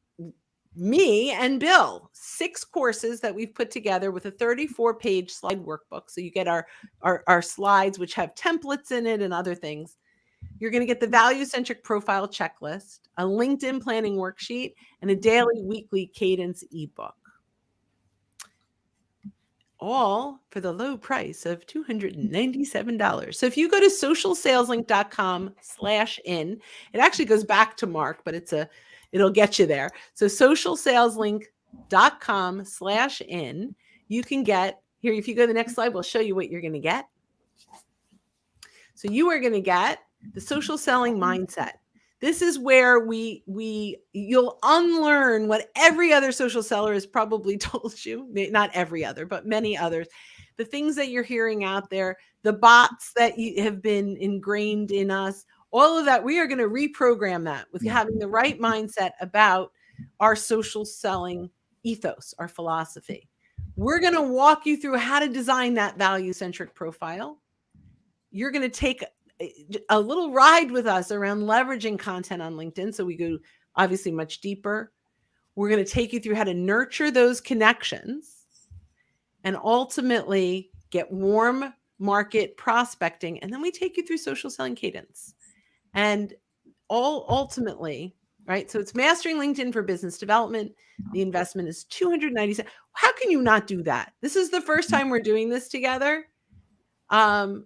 me, and Bill, 6 courses that we've put together with a 34-page slide workbook. So you get our slides, which have templates in it and other things. You're going to get the value-centric profile checklist, a LinkedIn planning worksheet, and a daily, weekly cadence ebook. All for the low price of $297. So if you go to socialsaleslink.com/in, it actually goes back to Mark, but it'll get you there. So socialsaleslink.com/in, you can get here. If you go to the next slide, we'll show you what you're going to get. So you are going to get the social selling mindset. This is where you'll unlearn what every other social seller has probably told you, not every other, but many others. The things that you're hearing out there, the bots that have been ingrained in us, all of that, we are going to reprogram that with having the right mindset about our social selling ethos, our philosophy. We're going to walk you through how to design that value-centric profile. You're going to take a little ride with us around leveraging content on LinkedIn. So we go obviously much deeper. We're going to take you through how to nurture those connections and ultimately get warm market prospecting. And then we take you through social selling cadence and all ultimately, right? So it's mastering LinkedIn for business development. The investment is $297. How can you not do that? This is the first time we're doing this together. So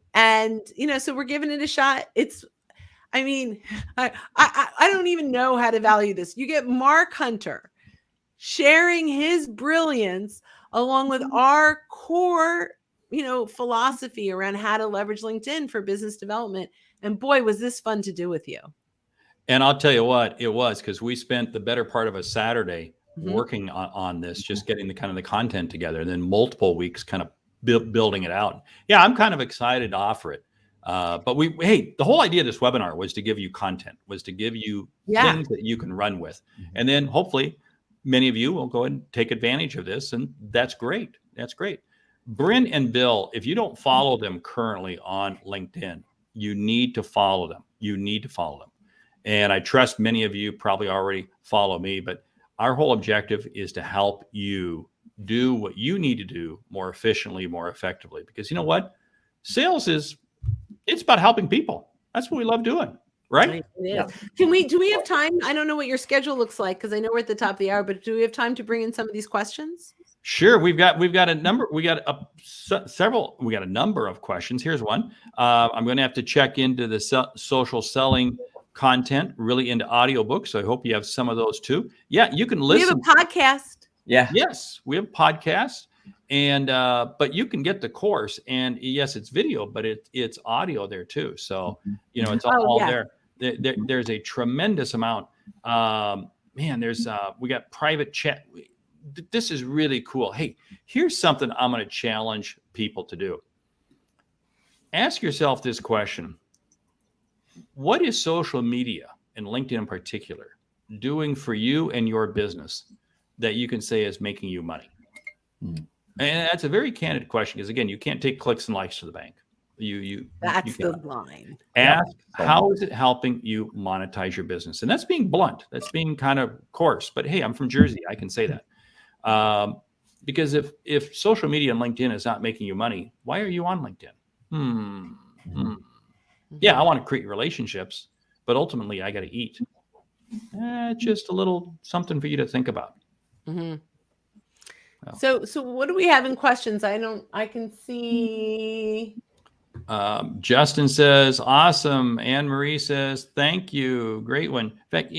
we're giving it a shot. I don't even know how to value this. You get Mark Hunter sharing his brilliance along with our core, philosophy around how to leverage LinkedIn for business development. And boy, was this fun to do with you. And I'll tell you what it was, because we spent the better part of a Saturday working on this, just getting the content together, and then multiple weeks kind of building it out. Yeah, I'm kind of excited to offer it. But the whole idea of this webinar was to give you content, was to give you things that you can run with. And then hopefully many of you will go and take advantage of this. And that's great. That's great. Brynne and Bill, if you don't follow them currently on LinkedIn, you need to follow them. You need to follow them. And I trust many of you probably already follow me, but our whole objective is to help you do what you need to do more efficiently, more effectively. Because you know what? Sales it's about helping people. That's what we love doing, right? It is. Do we have time? I don't know what your schedule looks like because I know we're at the top of the hour, but do we have time to bring in some of these questions? Sure. We've got a number. We got a number of questions. Here's one. I'm going to have to check into the social selling content, really into audiobooks. So I hope you have some of those too. Yeah, you can listen. We have a podcast. Yeah. Yes, we have podcasts, and but you can get the course, and yes, it's video, but it's audio there too. So it's all there. There's a tremendous amount. We got private chat. This is really cool. Hey, here's something I'm going to challenge people to do. Ask yourself this question. What is social media, and LinkedIn in particular, doing for you and your business that you can say is making you money? And that's a very candid question, because again, you can't take clicks and likes to the bank. That's the line. Ask, how is it helping you monetize your business? And that's being blunt. That's being kind of coarse. But hey, I'm from Jersey. I can say that. because if social media and LinkedIn is not making you money, why are you on LinkedIn? Yeah, I want to create relationships, but ultimately I got to eat. Just a little something for you to think about. Mm-hmm. Well. So what do we have in questions? I can see. Justin says, awesome. Anne Marie says, thank you. Great one. In fact,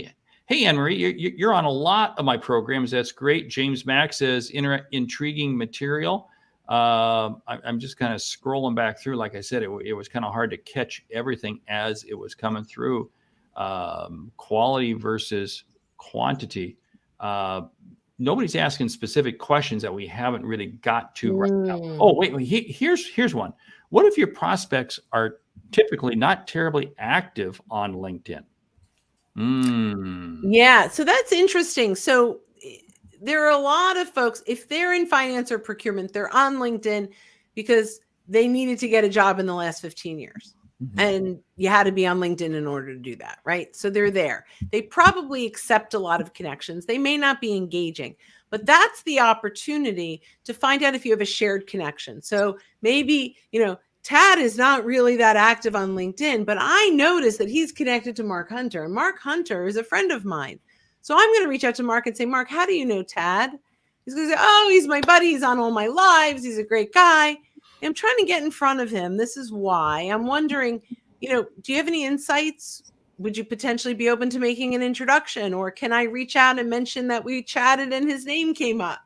hey, Anne Marie, you're on a lot of my programs. That's great. James Mack says, intriguing material. I'm just kind of scrolling back through. Like I said, it was kind of hard to catch everything as it was coming through. Quality versus quantity. Nobody's asking specific questions that we haven't really got to right now. Oh, wait, here's one. What if your prospects are typically not terribly active on LinkedIn? Yeah, so that's interesting. So there are a lot of folks, if they're in finance or procurement, they're on LinkedIn because they needed to get a job in the last 15 years. Mm-hmm. And you had to be on LinkedIn in order to do that, right? So they're there. They probably accept a lot of connections. They may not be engaging, but that's the opportunity to find out if you have a shared connection. So maybe, Tad is not really that active on LinkedIn, but I noticed that he's connected to Mark Hunter, and Mark Hunter is a friend of mine. So I'm going to reach out to Mark and say, Mark, how do you know Tad? He's going to say, oh, he's my buddy. He's on all my lives. He's a great guy. I'm trying to get in front of him. This is why I'm wondering, do you have any insights? Would you potentially be open to making an introduction, or can I reach out and mention that we chatted and his name came up,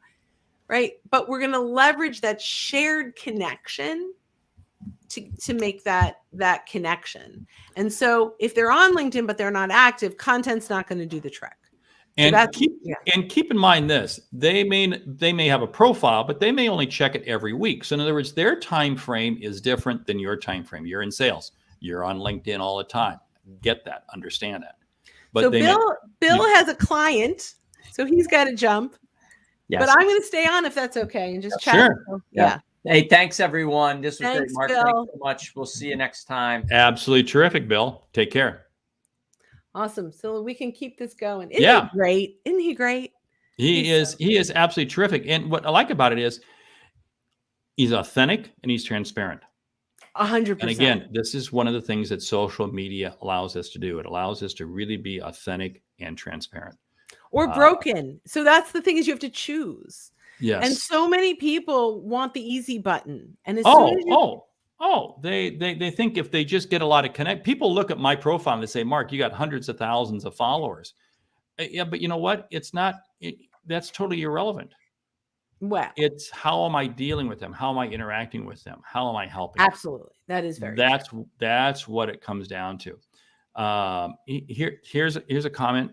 right? But we're going to leverage that shared connection to make that connection. And so if they're on LinkedIn, but they're not active, content's not going to do the trick. And keep in mind this, they may have a profile, but they may only check it every week. So in other words, their time frame is different than your time frame. You're in sales. You're on LinkedIn all the time. Get that, understand that. But so Bill has a client, so he's got to jump. Yes. But I'm going to stay on if that's okay and just chat. Sure. So, yeah. Hey, thanks everyone. This was great, Mark. Bill. Thanks so much. We'll see you next time. Absolutely terrific, Bill. Take care. Awesome. So we can keep this going. Isn't he great? Isn't he great? He is absolutely terrific. And what I like about it is he's authentic and he's transparent. 100%. And again, this is one of the things that social media allows us to do. It allows us to really be authentic and transparent. Or broken. So that's the thing, is you have to choose. Yes. And so many people want the easy button. And as they think if they just get a lot of people look at my profile and they say, Mark, you got hundreds of thousands of followers. Yeah, but you know what? It's not, that's totally irrelevant. Well, it's how am I dealing with them? How am I interacting with them? How am I helping? Absolutely. Them? That is very true. That's what it comes down to. Here's a comment.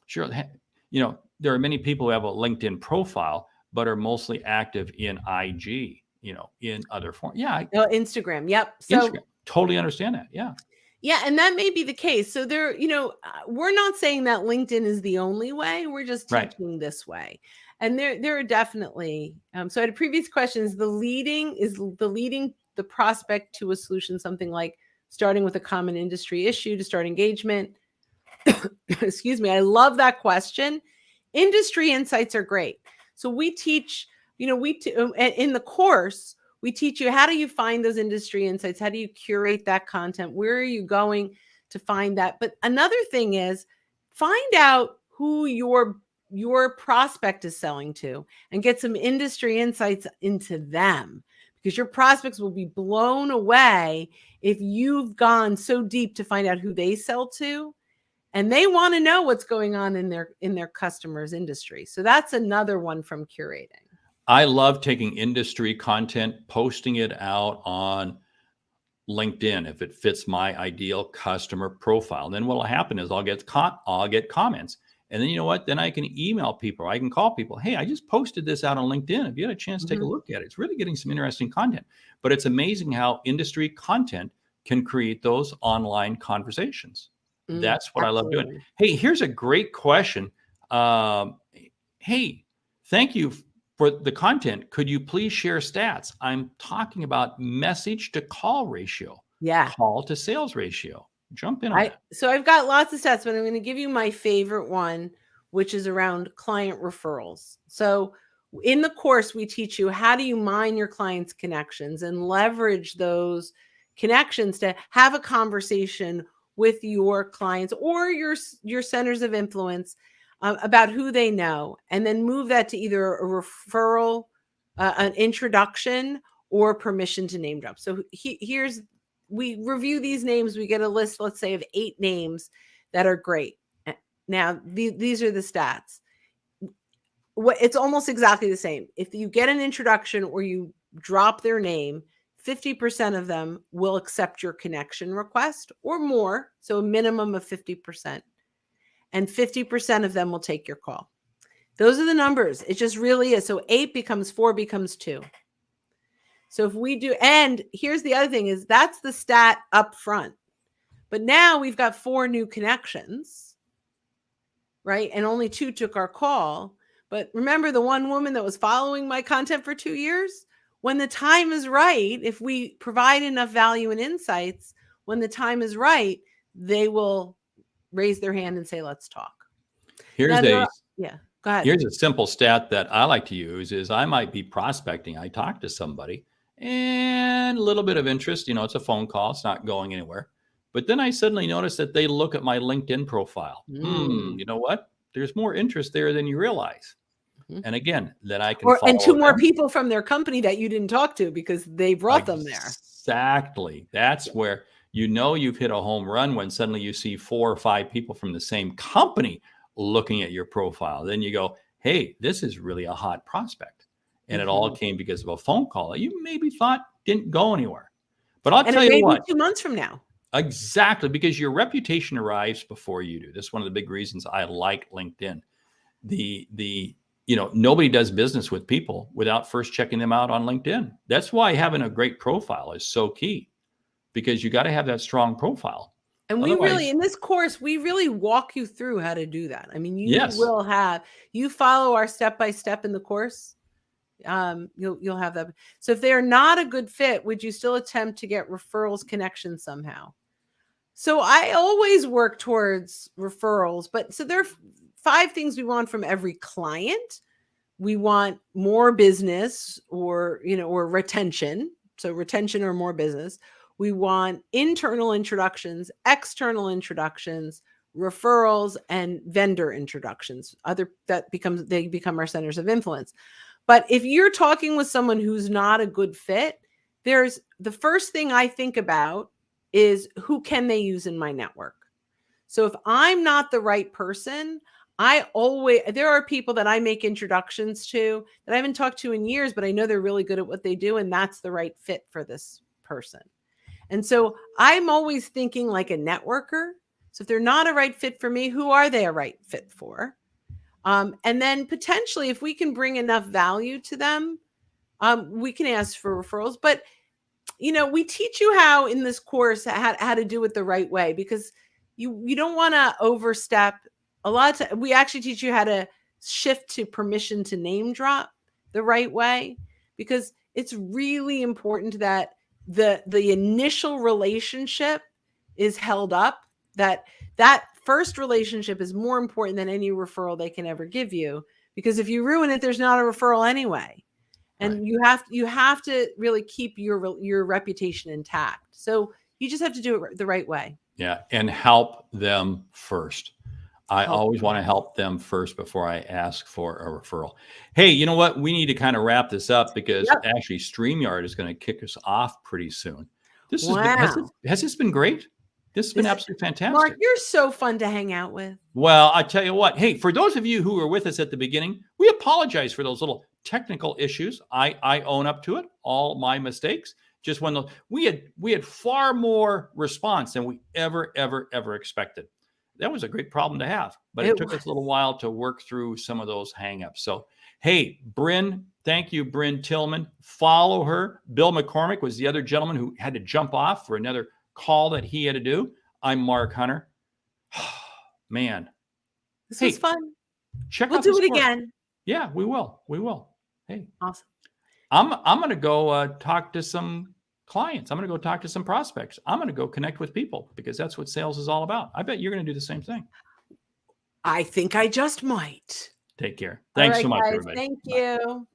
Sure. There are many people who have a LinkedIn profile, but are mostly active in IG, in other forms. Yeah. Instagram. Yep. So Instagram. Totally understand that. Yeah. Yeah. And that may be the case. So we're not saying that LinkedIn is the only way. We're just teaching this way. And there are definitely, so I had a previous question, is leading the prospect to a solution, something like starting with a common industry issue to start engagement. Excuse me. I love that question. Industry insights are great. So we teach, in the course, we teach you, how do you find those industry insights? How do you curate that content? Where are you going to find that? But another thing is, find out who your prospect is selling to and get some industry insights into them, because your prospects will be blown away if you've gone so deep to find out who they sell to. And they want to know what's going on in their customers' industry. So that's another one from curating. I love taking industry content, posting it out on LinkedIn if it fits my ideal customer profile. Then what will happen is I'll get comments. And then you know what? Then I can email people. I can call people. Hey, I just posted this out on LinkedIn. If you had a chance to take a look at it, it's really getting some interesting content. But it's amazing how industry content can create those online conversations. That's what absolutely. I love doing. Hey, here's a great question. Hey, thank you for the content. Could you please share stats? I'm talking about message to call ratio. Yeah. Call to sales ratio. Jump in on that. So I've got lots of stats, but I'm going to give you my favorite one, which is around client referrals. So In the course, we teach you how do you mine your clients' connections and leverage those connections to have a conversation with your clients or your centers of influence about who they know, and then move that to either a referral, an introduction, or permission to name drop. So we review these names. We get a list, let's say, of 8 names that are great. Now, these are the stats. It's almost exactly the same. If you get an introduction or you drop their name, 50% of them will accept your connection request or more. So a minimum of 50%. And 50% of them will take your call. Those are the numbers. It just really is. So 8 becomes 4 becomes 2. So if we do, and here's the other thing is that's the stat up front. But now we've got 4 new connections, right? And only 2 took our call. But remember the one woman that was following my content for 2 years? When the time is right, if we provide enough value and insights, when the time is right, they will raise their hand and say, let's talk. Here's go ahead. Here's a simple stat that I like to use is I might be prospecting. I talk to somebody and a little bit of interest, it's a phone call. It's not going anywhere. But then I suddenly notice that they look at my LinkedIn profile. You know what? There's more interest there than you realize. And again, then I can follow and 2 more them. people from their company that you didn't talk to because they brought them there. Exactly. That's where you've hit a home run when suddenly you see 4 or 5 people from the same company looking at your profile. Then you go, hey, this is really a hot prospect. And it all came because of a phone call that you maybe thought didn't go anywhere. But I'll tell you what. 2 months from now. Exactly. Because your reputation arrives before you do. This is one of the big reasons I like LinkedIn. Nobody does business with people without first checking them out on LinkedIn. That's why having a great profile is so key, because you got to have that strong profile. And in this course, we really walk you through how to do that. I mean, you follow our step-by-step in the course. You'll have that. So if they're not a good fit, would you still attempt to get referrals, connections somehow? So I always work towards referrals, but so there are 5 things we want from every client. We want more business or retention. So retention or more business. We want internal introductions, external introductions, referrals, and vendor introductions. They become our centers of influence. But if you're talking with someone who's not a good fit, there's the first thing I think about is who can they use in my network? So if I'm not the right person, there are people that I make introductions to that I haven't talked to in years, but I know they're really good at what they do. And that's the right fit for this person. And so I'm always thinking like a networker. So if they're not a right fit for me, who are they a right fit for? And then potentially if we can bring enough value to them, we can ask for referrals. But, we teach you how in this course, how to do it the right way, because you don't want to overstep. A lot of we actually teach you how to shift to permission to name drop the right way, because it's really important that the initial relationship is held up, that first relationship is more important than any referral they can ever give you, because if you ruin it, there's not a referral anyway. And right. you have to really keep your reputation intact. So you just have to do it the right way. Yeah. And help them first. I always want to help them first before I ask for a referral. Hey, you know what? We need to kind of wrap this up because actually StreamYard is going to kick us off pretty soon. Has this been great? This has been absolutely fantastic. Mark, you're so fun to hang out with. Well, I tell you what, hey, for those of you who were with us at the beginning, we apologize for those little technical issues. I own up to it, all my mistakes. Just when we had far more response than we ever expected. That was a great problem to have, but it took us a little while to work through some of those hangups. So, hey, Brynne, thank you, Brynne Tillman. Follow her. Bill McCormick was the other gentleman who had to jump off for another call that he had to do. I'm Mark Hunter. Man. This was fun. We'll do it again. Yeah, we will. Hey. Awesome. I'm going to go talk to some clients. I'm going to go talk to some prospects. I'm going to go connect with people because that's what sales is all about. I bet you're going to do the same thing. I think I just might. Take care. All Thanks right, so much, guys, everybody. thank Bye. you.